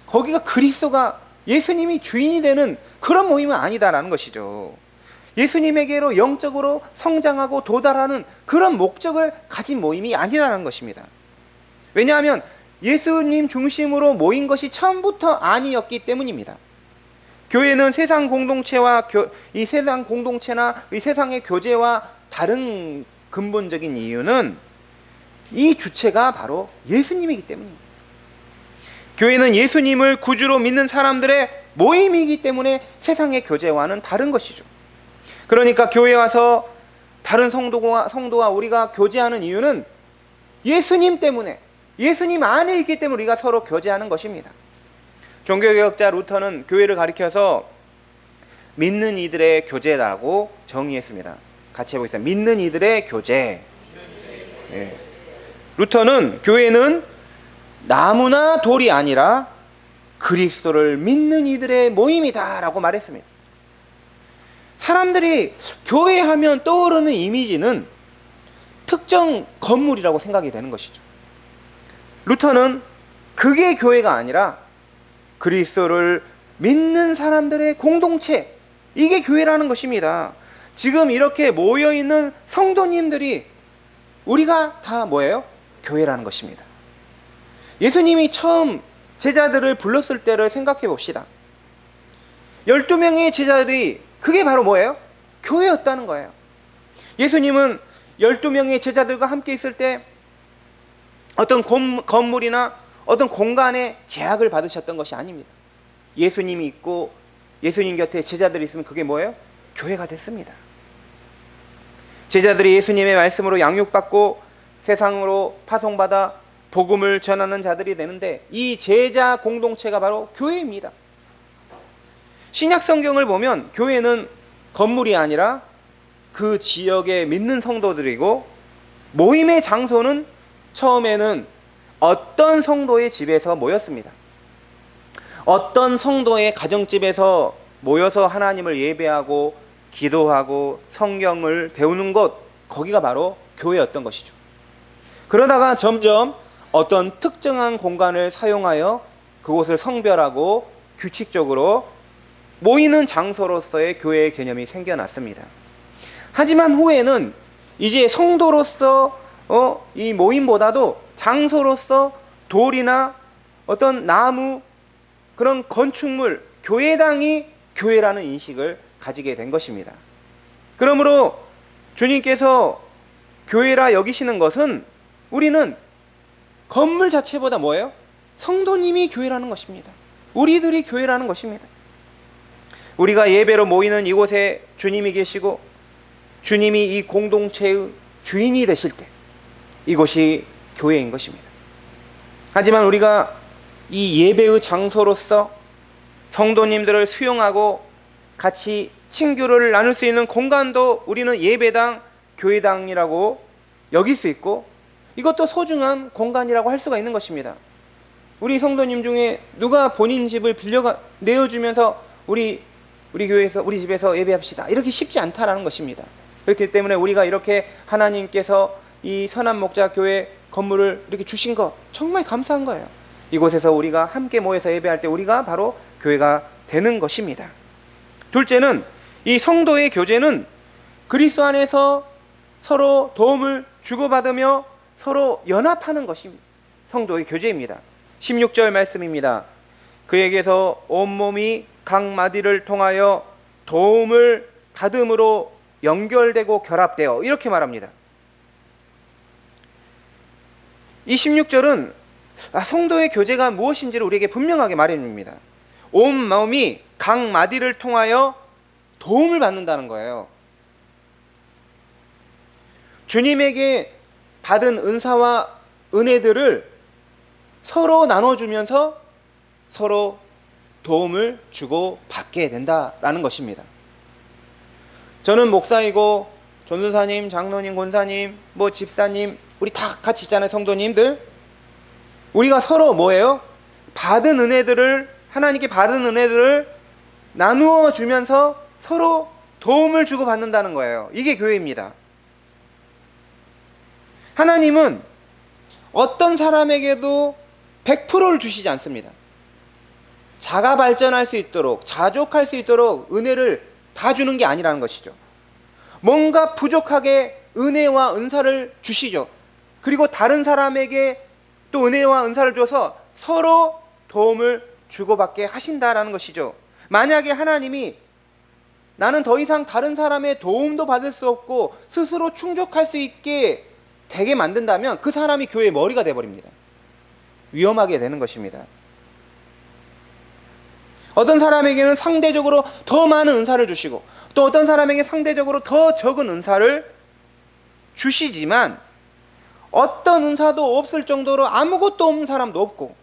거기가 그리스도가 예수님이 주인이 되는 그런 모임은 아니다라는 것이죠. 예수님에게로 영적으로 성장하고 도달하는 그런 목적을 가진 모임이 아니라는 것입니다. 왜냐하면 예수님 중심으로 모인 것이 처음부터 아니었기 때문입니다. 교회는 세상 공동체와 이 세상 공동체나 이 세상의 교제와 다른 근본적인 이유는 이 주체가 바로 예수님이기 때문입니다. 교회는 예수님을 구주로 믿는 사람들의 모임이기 때문에 세상의 교제와는 다른 것이죠. 그러니까 교회에 와서 다른 성도와 우리가 교제하는 이유는 예수님 때문에, 예수님 안에 있기 때문에 우리가 서로 교제하는 것입니다. 종교개혁자 루터는 교회를 가리켜서 믿는 이들의 교제라고 정의했습니다. 같이 해보겠습니다. 믿는 이들의 교제. 네. 루터는 교회는 나무나 돌이 아니라 그리스도를 믿는 이들의 모임이다 라고 말했습니다. 사람들이 교회하면 떠오르는 이미지는 특정 건물이라고 생각이 되는 것이죠. 루터는 그게 교회가 아니라 그리스도를 믿는 사람들의 공동체, 이게 교회라는 것입니다. 지금 이렇게 모여있는 성도님들이 우리가 다 뭐예요? 교회라는 것입니다. 예수님이 처음 제자들을 불렀을 때를 생각해 봅시다. 12명의 제자들이 그게 바로 뭐예요? 교회였다는 거예요. 예수님은 12명의 제자들과 함께 있을 때 어떤 건물이나 어떤 공간에 제약을 받으셨던 것이 아닙니다. 예수님이 있고 예수님 곁에 제자들이 있으면 그게 뭐예요? 교회가 됐습니다. 제자들이 예수님의 말씀으로 양육받고 세상으로 파송받아 복음을 전하는 자들이 되는데 이 제자 공동체가 바로 교회입니다. 신약 성경을 보면 교회는 건물이 아니라 그 지역에 믿는 성도들이고 모임의 장소는 처음에는 어떤 성도의 집에서 모였습니다. 어떤 성도의 가정집에서 모여서 하나님을 예배하고 기도하고 성경을 배우는 곳, 거기가 바로 교회였던 것이죠. 그러다가 점점 어떤 특정한 공간을 사용하여 그곳을 성별하고 규칙적으로 모이는 장소로서의 교회의 개념이 생겨났습니다. 하지만 후에는 이제 성도로서 이 모임보다도 장소로서 돌이나 어떤 나무, 그런 건축물, 교회당이 교회라는 인식을 가지게 된 것입니다. 그러므로 주님께서 교회라 여기시는 것은 우리는 건물 자체보다 뭐예요? 성도님이 교회라는 것입니다. 우리들이 교회라는 것입니다. 우리가 예배로 모이는 이곳에 주님이 계시고 주님이 이 공동체의 주인이 되실 때 이곳이 교회인 것입니다. 하지만 우리가 이 예배의 장소로서 성도님들을 수용하고 같이 친교를 나눌 수 있는 공간도 우리는 예배당, 교회당이라고 여길 수 있고 이것도 소중한 공간이라고 할 수가 있는 것입니다. 우리 성도님 중에 누가 본인 집을 내어주면서 우리 교회에서 우리 집에서 예배합시다 이렇게 쉽지 않다라는 것입니다. 그렇기 때문에 우리가 이렇게 하나님께서 이 선한 목자 교회 건물을 이렇게 주신 것 정말 감사한 거예요. 이곳에서 우리가 함께 모여서 예배할 때 우리가 바로 교회가 되는 것입니다. 둘째는 이 성도의 교제는 그리스도 안에서 서로 도움을 주고받으며 서로 연합하는 것이 성도의 교제입니다. 16절 말씀입니다. 그에게서 온몸이 각 마디를 통하여 도움을 받음으로 연결되고 결합되어 이렇게 말합니다. 이 16절은 성도의 교제가 무엇인지를 우리에게 분명하게 말해줍니다. 온 마음이 각 마디를 통하여 도움을 받는다는 거예요. 주님에게 받은 은사와 은혜들을 서로 나눠주면서 서로 도움을 주고 받게 된다라는 것입니다. 저는 목사이고 전도사님, 장로님, 권사님, 뭐 집사님, 우리 다 같이 있잖아요. 성도님들. 우리가 서로 뭐예요? 받은 은혜들을, 하나님께 받은 은혜들을 나누어 주면서 서로 도움을 주고 받는다는 거예요. 이게 교회입니다. 하나님은 어떤 사람에게도 100%를 주시지 않습니다. 자가 발전할 수 있도록, 자족할 수 있도록 은혜를 다 주는 게 아니라는 것이죠. 뭔가 부족하게 은혜와 은사를 주시죠. 그리고 다른 사람에게 또 은혜와 은사를 줘서 서로 도움을 주고받게 하신다라는 것이죠. 만약에 하나님이 나는 더 이상 다른 사람의 도움도 받을 수 없고 스스로 충족할 수 있게 되게 만든다면 그 사람이 교회의 머리가 되어버립니다. 위험하게 되는 것입니다. 어떤 사람에게는 상대적으로 더 많은 은사를 주시고 또 어떤 사람에게 상대적으로 더 적은 은사를 주시지만 어떤 은사도 없을 정도로 아무것도 없는 사람도 없고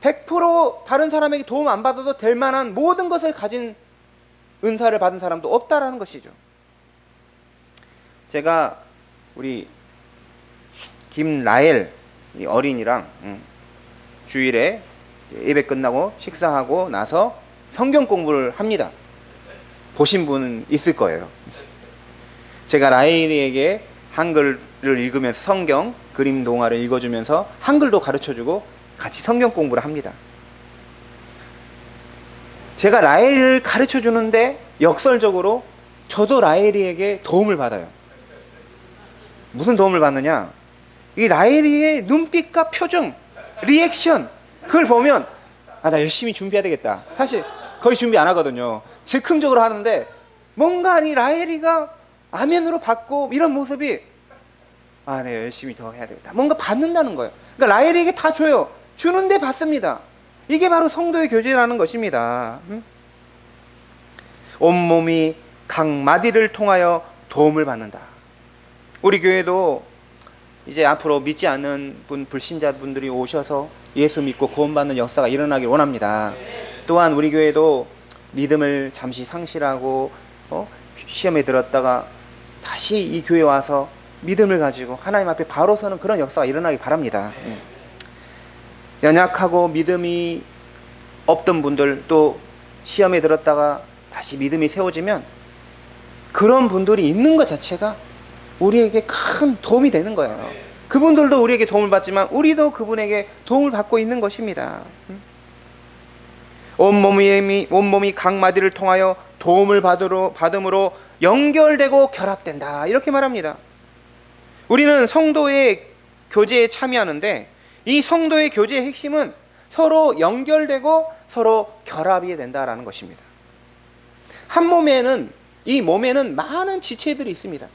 100% 다른 사람에게 도움 안 받아도 될 만한 모든 것을 가진 은사를 받은 사람도 없다라는 것이죠. 제가 우리 김라엘 어린이랑 주일에 예배 끝나고 식사하고 나서 성경 공부를 합니다. 보신 분 있을 거예요. 제가 라엘이에게 한글을 읽으면서 성경, 그림 동화를 읽어주면서 한글도 가르쳐주고 같이 성경 공부를 합니다. 제가 라엘을 가르쳐주는데 역설적으로 저도 라엘이에게 도움을 받아요. 무슨 도움을 받느냐? 이 라엘이의 눈빛과 표정, 리액션, 그걸 보면 나 열심히 준비해야 되겠다. 사실 거의 준비 안 하거든요. 즉흥적으로 하는데 뭔가 이 라엘이가 아멘으로 받고 이런 모습이 내가 열심히 더 해야 되겠다. 뭔가 받는다는 거예요. 그러니까 라엘이에게 다 줘요. 주는데 받습니다. 이게 바로 성도의 교제라는 것입니다. 온몸이 각 마디를 통하여 도움을 받는다. 우리 교회도 이제 앞으로 믿지 않는 불신자분들이 오셔서 예수 믿고 구원받는 역사가 일어나길 원합니다. 또한 우리 교회도 믿음을 잠시 상실하고 시험에 들었다가 다시 이 교회에 와서 믿음을 가지고 하나님 앞에 바로 서는 그런 역사가 일어나길 바랍니다. 연약하고 믿음이 없던 분들, 또 시험에 들었다가 다시 믿음이 세워지면 그런 분들이 있는 것 자체가 우리에게 큰 도움이 되는 거예요. 그분들도 우리에게 도움을 받지만 우리도 그분에게 도움을 받고 있는 것입니다. 온몸이 각 마디를 통하여 도움을 받음으로 연결되고 결합된다. 이렇게 말합니다. 우리는 성도의 교제에 참여하는데 이 성도의 교제의 핵심은 서로 연결되고 서로 결합이 된다라는 것입니다. 한 몸에는, 이 몸에는 많은 지체들이 있습니다.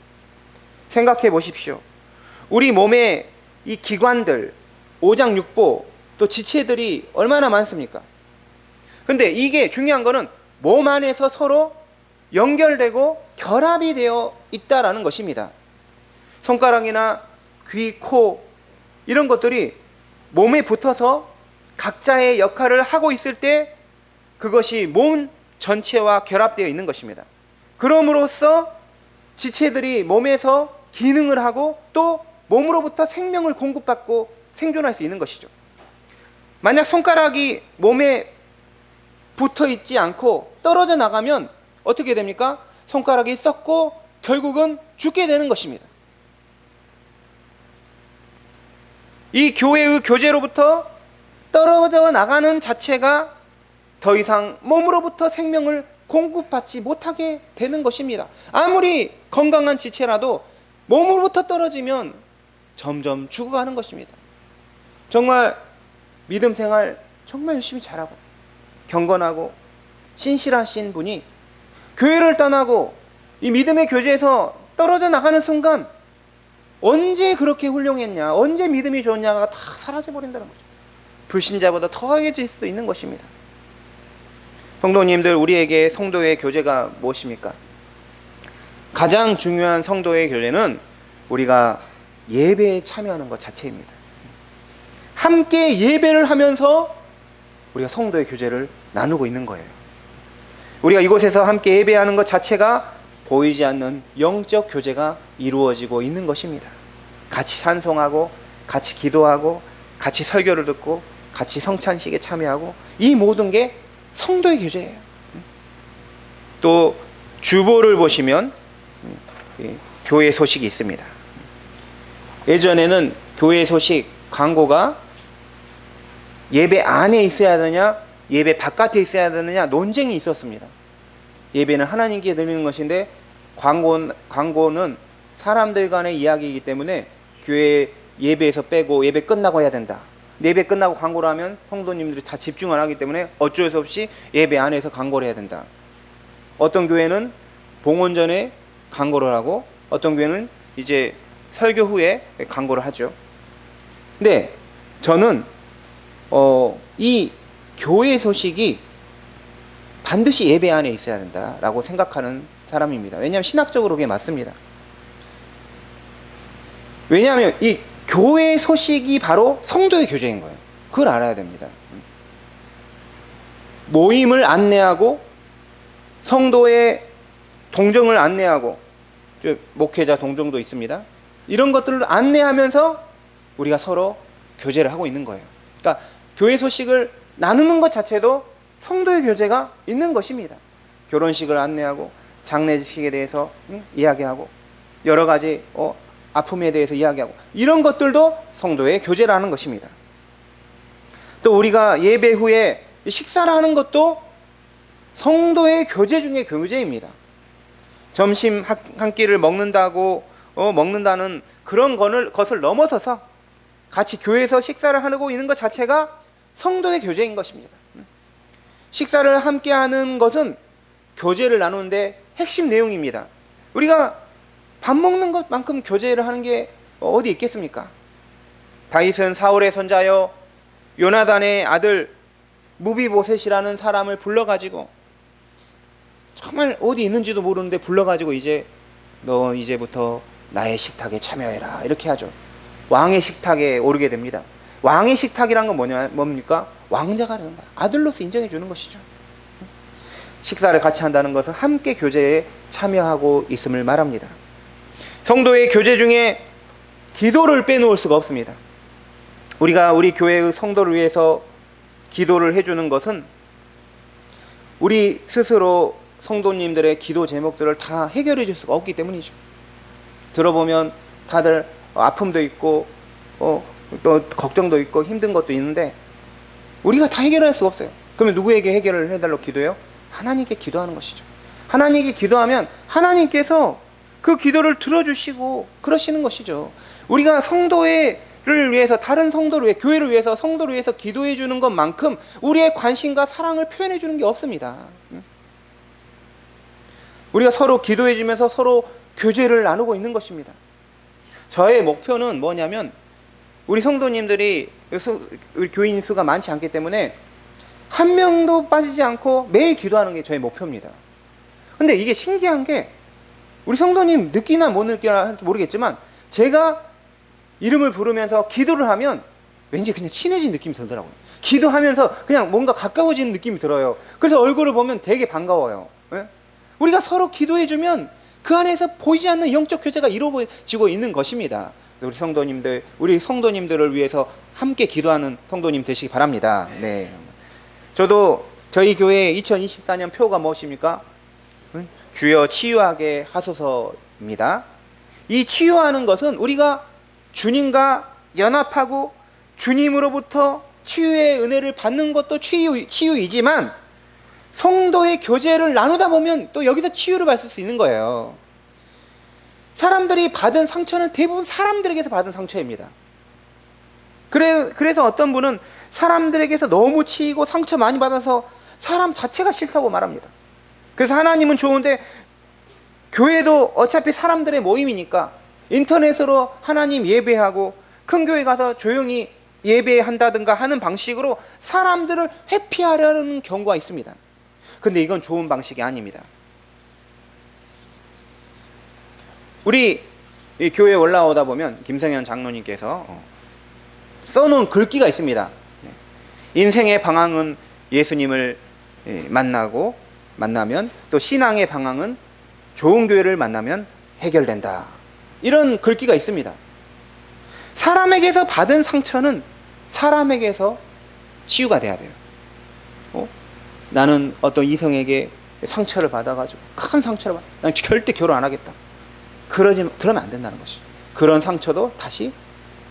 생각해 보십시오. 우리 몸의 이 기관들, 오장육부, 또 지체들이 얼마나 많습니까? 근데 이게 중요한 거는 몸 안에서 서로 연결되고 결합이 되어 있다라는 것입니다. 손가락이나 귀, 코 이런 것들이 몸에 붙어서 각자의 역할을 하고 있을 때 그것이 몸 전체와 결합되어 있는 것입니다. 그럼으로써 지체들이 몸에서 기능을 하고 또 몸으로부터 생명을 공급받고 생존할 수 있는 것이죠. 만약 손가락이 몸에 붙어 있지 않고 떨어져 나가면 어떻게 됩니까? 손가락이 썩고 결국은 죽게 되는 것입니다. 이 교회의 교제로부터 떨어져 나가는 자체가 더 이상 몸으로부터 생명을 공급받지 못하게 되는 것입니다. 아무리 건강한 지체라도 몸으로부터 떨어지면 점점 죽어가는 것입니다. 정말 믿음 생활 정말 열심히 잘하고 경건하고 신실하신 분이 교회를 떠나고 이 믿음의 교제에서 떨어져 나가는 순간 언제 그렇게 훌륭했냐, 언제 믿음이 좋았냐가 다 사라져버린다는 거죠. 불신자보다 더해질 수도 있는 것입니다. 성도님들, 우리에게 성도의 교제가 무엇입니까? 가장 중요한 성도의 교제는 우리가 예배에 참여하는 것 자체입니다. 함께 예배를 하면서 우리가 성도의 교제를 나누고 있는 거예요. 우리가 이곳에서 함께 예배하는 것 자체가 보이지 않는 영적 교제가 이루어지고 있는 것입니다. 같이 찬송하고 같이 기도하고 같이 설교를 듣고 같이 성찬식에 참여하고, 이 모든 게 성도의 교제예요. 또 주보를 보시면 교회 소식이 있습니다. 예전에는 교회 소식 광고가 예배 안에 있어야 되느냐 예배 바깥에 있어야 되느냐 논쟁이 있었습니다. 예배는 하나님께 드리는 것인데 광고는 사람들 간의 이야기이기 때문에 교회 예배에서 빼고 예배 끝나고 해야 된다. 예배 끝나고 광고를 하면 성도님들이 다 집중을 하기 때문에 어쩔 수 없이 예배 안에서 광고를 해야 된다. 어떤 교회는 봉헌 전에 광고를 하고 어떤 교회는 이제 설교 후에 광고를 하죠. 근데 저는 이 교회 소식이 반드시 예배 안에 있어야 된다라고 생각하는 사람입니다. 왜냐하면 신학적으로 그게 맞습니다. 왜냐하면 이 교회 소식이 바로 성도의 교제인 거예요. 그걸 알아야 됩니다. 모임을 안내하고 성도의 동정을 안내하고, 목회자 동정도 있습니다. 이런 것들을 안내하면서 우리가 서로 교제를 하고 있는 거예요. 그러니까 교회 소식을 나누는 것 자체도 성도의 교제가 있는 것입니다. 결혼식을 안내하고 장례식에 대해서 이야기하고 여러 가지 아픔에 대해서 이야기하고, 이런 것들도 성도의 교제라는 것입니다. 또 우리가 예배 후에 식사를 하는 것도 성도의 교제 중에 교제입니다. 점심 한 끼를 먹는다는 그런 것을 넘어서서 같이 교회에서 식사를 하고 있는 것 자체가 성도의 교제인 것입니다. 식사를 함께 하는 것은 교제를 나누는데 핵심 내용입니다. 우리가 밥 먹는 것만큼 교제를 하는 게 어디 있겠습니까? 다윗은 사울의 손자여 요나단의 아들 무비보셋이라는 사람을 불러가지고, 정말 어디 있는지도 모르는데 불러가지고 너 이제부터 나의 식탁에 참여해라 이렇게 하죠. 왕의 식탁에 오르게 됩니다. 왕의 식탁이란 건 뭡니까? 왕자가 되는 거야. 아들로서 인정해 주는 것이죠. 식사를 같이 한다는 것은 함께 교제에 참여하고 있음을 말합니다. 성도의 교제 중에 기도를 빼놓을 수가 없습니다. 우리가 우리 교회의 성도를 위해서 기도를 해주는 것은 우리 스스로 성도님들의 기도 제목들을 다 해결해 줄 수가 없기 때문이죠. 들어보면 다들 아픔도 있고 또 걱정도 있고 힘든 것도 있는데 우리가 다 해결할 수가 없어요. 그러면 누구에게 해결을 해달라고 기도해요? 하나님께 기도하는 것이죠. 하나님께 기도하면 하나님께서 그 기도를 들어주시고 그러시는 것이죠. 우리가 성도를 위해서, 다른 성도를 위해, 교회를 위해서, 성도를 위해서 기도해 주는 것만큼 우리의 관심과 사랑을 표현해 주는 게 없습니다. 우리가 서로 기도해 주면서 서로 교제를 나누고 있는 것입니다. 저의 목표는 뭐냐면, 우리 성도님들이, 우리 교인 수가 많지 않기 때문에 한 명도 빠지지 않고 매일 기도하는 게 저의 목표입니다. 근데 이게 신기한 게, 우리 성도님 느끼나 못 느끼나 모르겠지만 제가 이름을 부르면서 기도를 하면 왠지 그냥 친해진 느낌이 들더라고요. 기도하면서 그냥 뭔가 가까워지는 느낌이 들어요. 그래서 얼굴을 보면 되게 반가워요. 네? 우리가 서로 기도해주면 그 안에서 보이지 않는 영적 교제가 이루어지고 있는 것입니다. 우리 성도님들을 위해서 함께 기도하는 성도님 되시기 바랍니다. 네. 저도 저희 교회 2024년 표가 무엇입니까? 주여 치유하게 하소서입니다. 이 치유하는 것은 우리가 주님과 연합하고 주님으로부터 치유의 은혜를 받는 것도 치유이지만, 성도의 교제를 나누다 보면 또 여기서 치유를 받을 수 있는 거예요. 사람들이 받은 상처는 대부분 사람들에게서 받은 상처입니다. 그래서 어떤 분은 사람들에게서 너무 치이고 상처 많이 받아서 사람 자체가 싫다고 말합니다. 그래서 하나님은 좋은데 교회도 어차피 사람들의 모임이니까 인터넷으로 하나님 예배하고 큰 교회 가서 조용히 예배한다든가 하는 방식으로 사람들을 회피하려는 경우가 있습니다. 근데 이건 좋은 방식이 아닙니다. 우리 이 교회에 올라오다 보면 김성현 장로님께서 써놓은 글귀가 있습니다. 인생의 방향은 예수님을 만나면, 또 신앙의 방향은 좋은 교회를 만나면 해결된다. 이런 글귀가 있습니다. 사람에게서 받은 상처는 사람에게서 치유가 돼야 돼요. 나는 어떤 이성에게 상처를 받아가지고 큰 상처를 받아, 난 절대 결혼 안 하겠다. 그러면 안 된다는 것이죠. 그런 상처도 다시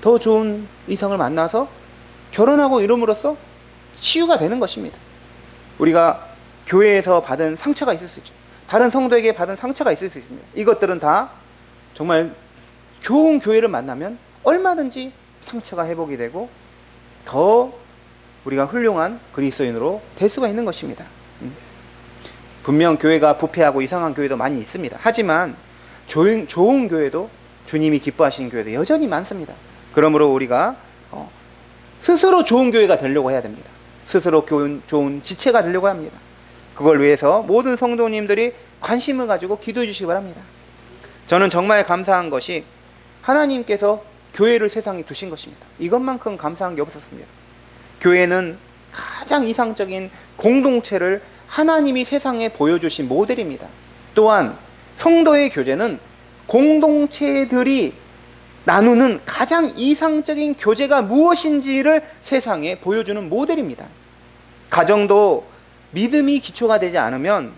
더 좋은 이성을 만나서 결혼하고 이름으로써 치유가 되는 것입니다. 우리가 교회에서 받은 상처가 있을 수 있죠. 다른 성도에게 받은 상처가 있을 수 있습니다. 이것들은 다 정말 좋은 교회를 만나면 얼마든지 상처가 회복이 되고 더 우리가 훌륭한 그리스도인으로 될 수가 있는 것입니다. 분명 교회가 부패하고 이상한 교회도 많이 있습니다. 하지만 좋은 교회도, 주님이 기뻐하시는 교회도 여전히 많습니다. 그러므로 우리가 스스로 좋은 교회가 되려고 해야 됩니다. 스스로 좋은 지체가 되려고 합니다. 그걸 위해서 모든 성도님들이 관심을 가지고 기도해 주시기 바랍니다. 저는 정말 감사한 것이 하나님께서 교회를 세상에 두신 것입니다. 이것만큼 감사한 게 없었습니다. 교회는 가장 이상적인 공동체를 하나님이 세상에 보여주신 모델입니다. 또한 성도의 교제는 공동체들이 나누는 가장 이상적인 교제가 무엇인지를 세상에 보여주는 모델입니다. 가정도 믿음이 기초가 되지 않으면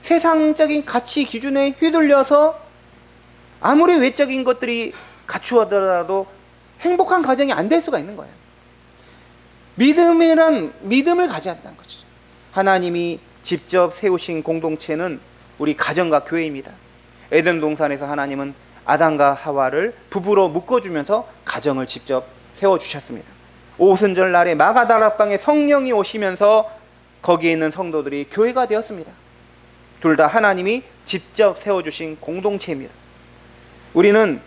세상적인 가치 기준에 휘둘려서 아무리 외적인 것들이 갖추어더라도 행복한 가정이 안 될 수가 있는 거예요. 믿음을 가져야 한다는 거죠. 하나님이 직접 세우신 공동체는 우리 가정과 교회입니다. 에덴 동산에서 하나님은 아담과 하와를 부부로 묶어주면서 가정을 직접 세워주셨습니다. 오순절 날에 마가다락방에 성령이 오시면서 거기에 있는 성도들이 교회가 되었습니다. 둘 다 하나님이 직접 세워주신 공동체입니다. 우리는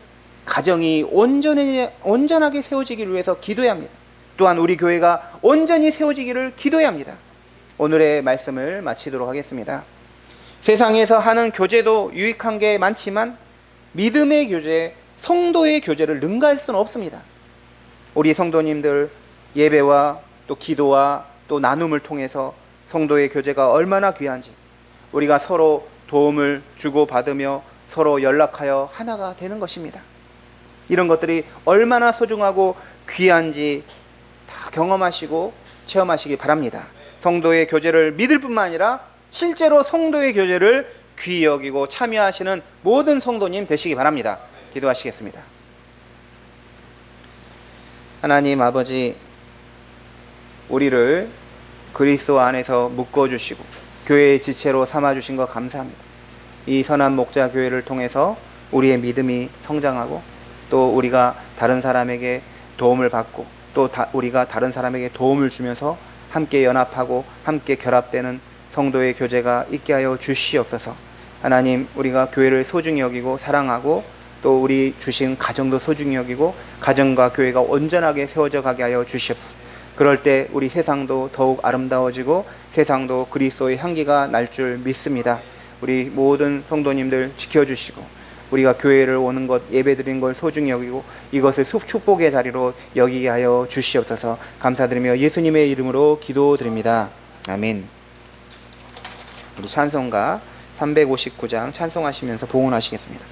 가정이 온전하게 세워지기를 위해서 기도해야 합니다. 또한 우리 교회가 온전히 세워지기를 기도해야 합니다. 오늘의 말씀을 마치도록 하겠습니다. 세상에서 하는 교제도 유익한 게 많지만 믿음의 교제, 성도의 교제를 능가할 수는 없습니다. 우리 성도님들 예배와 또 기도와 또 나눔을 통해서 성도의 교제가 얼마나 귀한지, 우리가 서로 도움을 주고받으며 서로 연락하여 하나가 되는 것입니다. 이런 것들이 얼마나 소중하고 귀한지 다 경험하시고 체험하시기 바랍니다. 성도의 교제를 믿을 뿐만 아니라 실제로 성도의 교제를 귀히 여기고 참여하시는 모든 성도님 되시기 바랍니다. 기도하시겠습니다. 하나님 아버지, 우리를 그리스도 안에서 묶어주시고 교회의 지체로 삼아주신 것 감사합니다. 이 선한 목자 교회를 통해서 우리의 믿음이 성장하고 또 우리가 다른 사람에게 도움을 받고 또 우리가 다른 사람에게 도움을 주면서 함께 연합하고 함께 결합되는 성도의 교제가 있게 하여 주시옵소서. 하나님, 우리가 교회를 소중히 여기고 사랑하고 또 우리 주신 가정도 소중히 여기고 가정과 교회가 온전하게 세워져 가게 하여 주시옵소서. 그럴 때 우리 세상도 더욱 아름다워지고 세상도 그리스도의 향기가 날 줄 믿습니다. 우리 모든 성도님들 지켜주시고 우리가 교회를 오는 것, 예배드린 걸 소중히 여기고 이것을 축복의 자리로 여기게 하여 주시옵소서. 감사드리며 예수님의 이름으로 기도드립니다. 아멘. 우리 찬송가 359장 찬송하시면서 봉헌하시겠습니다.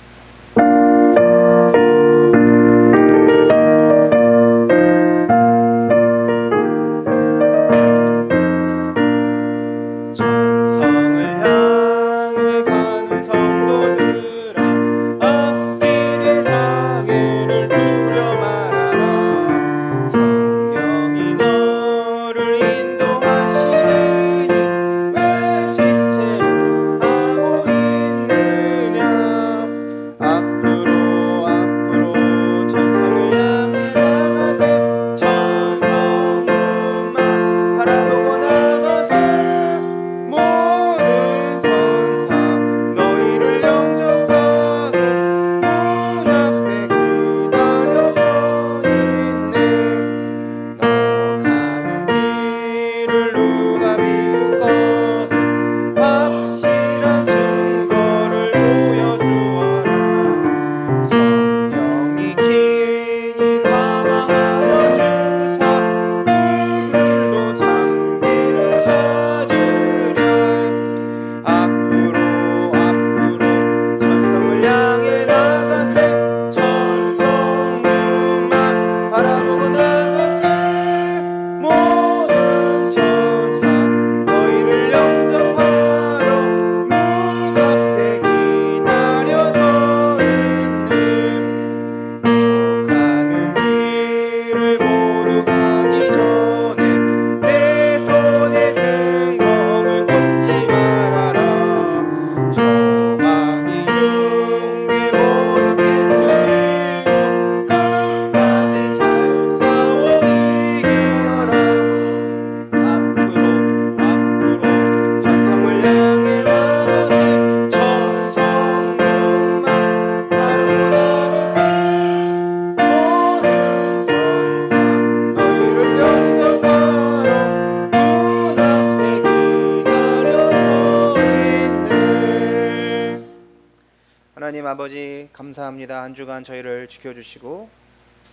하나님 아버지 감사합니다. 한 주간 저희를 지켜주시고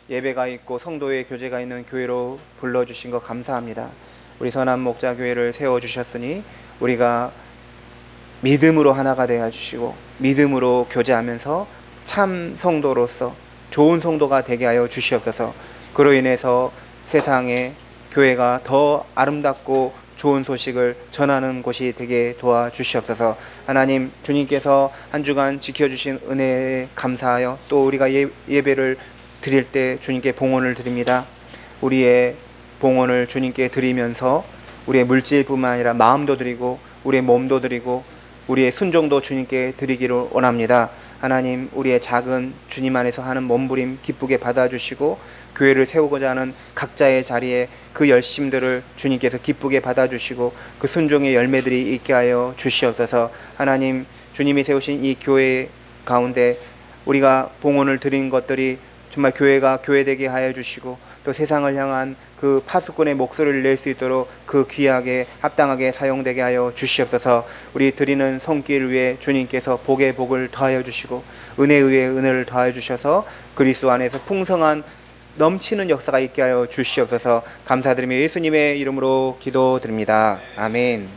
예배가 있고 성도의 교제가 있는 교회로 불러주신 것 감사합니다. 우리 선한 목자 교회를 세워주셨으니 우리가 믿음으로 하나가 되어 주시고 믿음으로 교제하면서 참 성도로서 좋은 성도가 되게 하여 주시옵소서. 그로 인해서 세상에 교회가 더 아름답고 좋은 소식을 전하는 곳이 되게 도와주시옵소서. 하나님, 주님께서 한 주간 지켜주신 은혜에 감사하여 또 우리가 예배를 드릴 때 주님께 봉헌을 드립니다. 우리의 봉헌을 주님께 드리면서 우리의 물질뿐만 아니라 마음도 드리고 우리의 몸도 드리고 우리의 순종도 주님께 드리기를 원합니다. 하나님, 우리의 작은 주님 안에서 하는 몸부림 기쁘게 받아주시고 교회를 세우고자 하는 각자의 자리에 그 열심들을 주님께서 기쁘게 받아주시고 그 순종의 열매들이 있게 하여 주시옵소서. 하나님, 주님이 세우신 이 교회 가운데 우리가 봉헌을 드린 것들이 정말 교회가 교회되게 하여 주시고 또 세상을 향한 그 파수꾼의 목소리를 낼 수 있도록 그 귀하게 합당하게 사용되게 하여 주시옵소서. 우리 드리는 손길 위에 주님께서 복의 복을 더하여 주시고 은혜 위에 은혜를 더하여 주셔서 그리스도 안에서 풍성한 넘치는 역사가 있게 하여 주시옵소서. 감사드리며 예수님의 이름으로 기도드립니다. 아멘.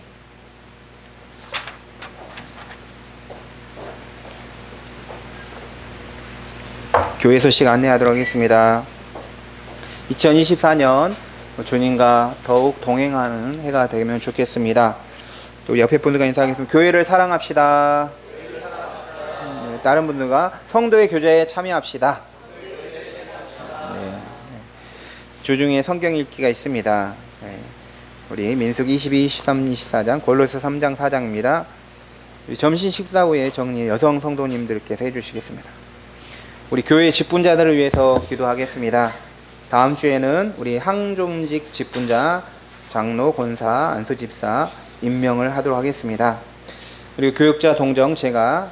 교회 소식 안내하도록 하겠습니다. 2024년 주님과 더욱 동행하는 해가 되면 좋겠습니다. 또 옆에 분들과 인사하겠습니다. 교회를 사랑합시다. 네, 다른 분들과 성도의 교제에 참여합시다. 네. 주중에 성경 읽기가 있습니다. 네. 우리 민수기 22, 23, 24장, 골로새 3장, 4장입니다. 점심 식사 후에 정리 여성 성도님들께서 해주시겠습니다. 우리 교회 직분자들을 위해서 기도하겠습니다. 다음 주에는 우리 항종직 직분자, 장로, 권사, 안수집사 임명을 하도록 하겠습니다. 그리고 교육자 동정 제가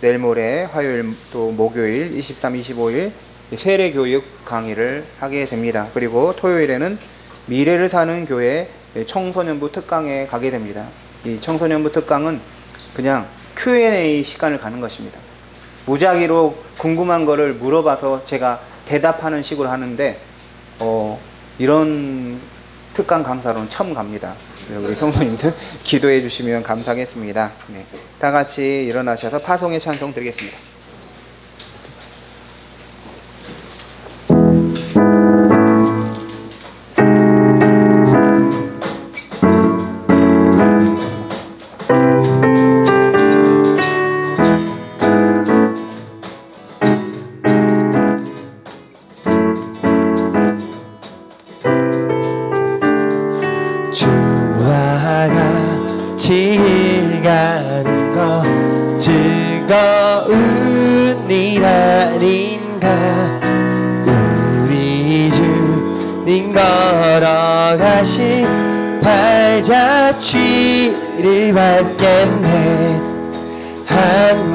내일 모레 화요일 또 목요일 23, 25일 세례교육 강의를 하게 됩니다. 그리고 토요일에는 미래를 사는 교회 청소년부 특강에 가게 됩니다. 이 청소년부 특강은 그냥 Q&A 시간을 가는 것입니다. 무작위로 궁금한 거를 물어봐서 제가 대답하는 식으로 하는데 이런 특강 강사로는 처음 갑니다. 우리 성도님들 기도해 주시면 감사하겠습니다. 네. 다 같이 일어나셔서 파송의 찬송 드리겠습니다. 길 가는 것 즐거운 일 아닌가. 우리 주님 걸어가신 발자취를 밟겠네. 한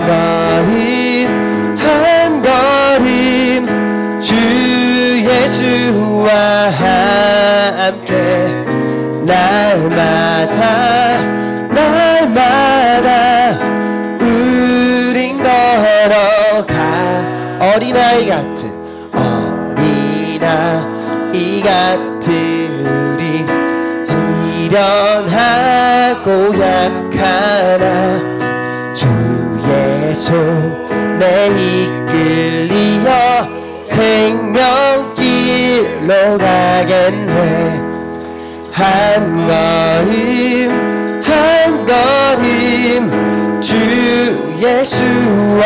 걸음 한 걸음 주 예수와 함께 날마다 우린 걸어가. 어린아이 같은 우리 미련하고 약하나 주의 손에 이끌리어 생명길로 가겠네. 한 걸음 주 예수와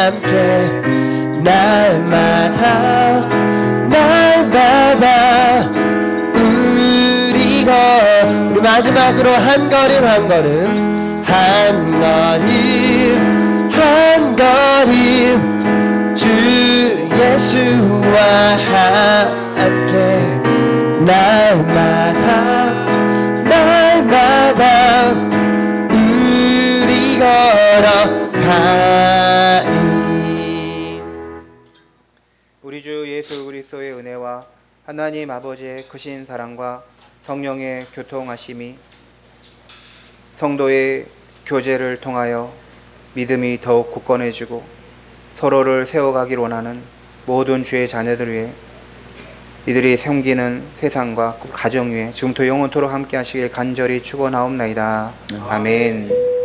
함께 날마다 우리 마지막으로 한 걸음 주 예수와 함께 날마다 우리 걸어가리. 우리 주 예수 그리스도의 은혜와 하나님 아버지의 크신 사랑과 성령의 교통하심이 성도의 교제를 통하여 믿음이 더욱 굳건해지고 서로를 세워가길 원하는 모든 주의 자녀들 위해 이들이 섬기는 세상과 가정 위에 지금부터 영원토록 함께 하시길 간절히 축원하옵나이다. 아멘.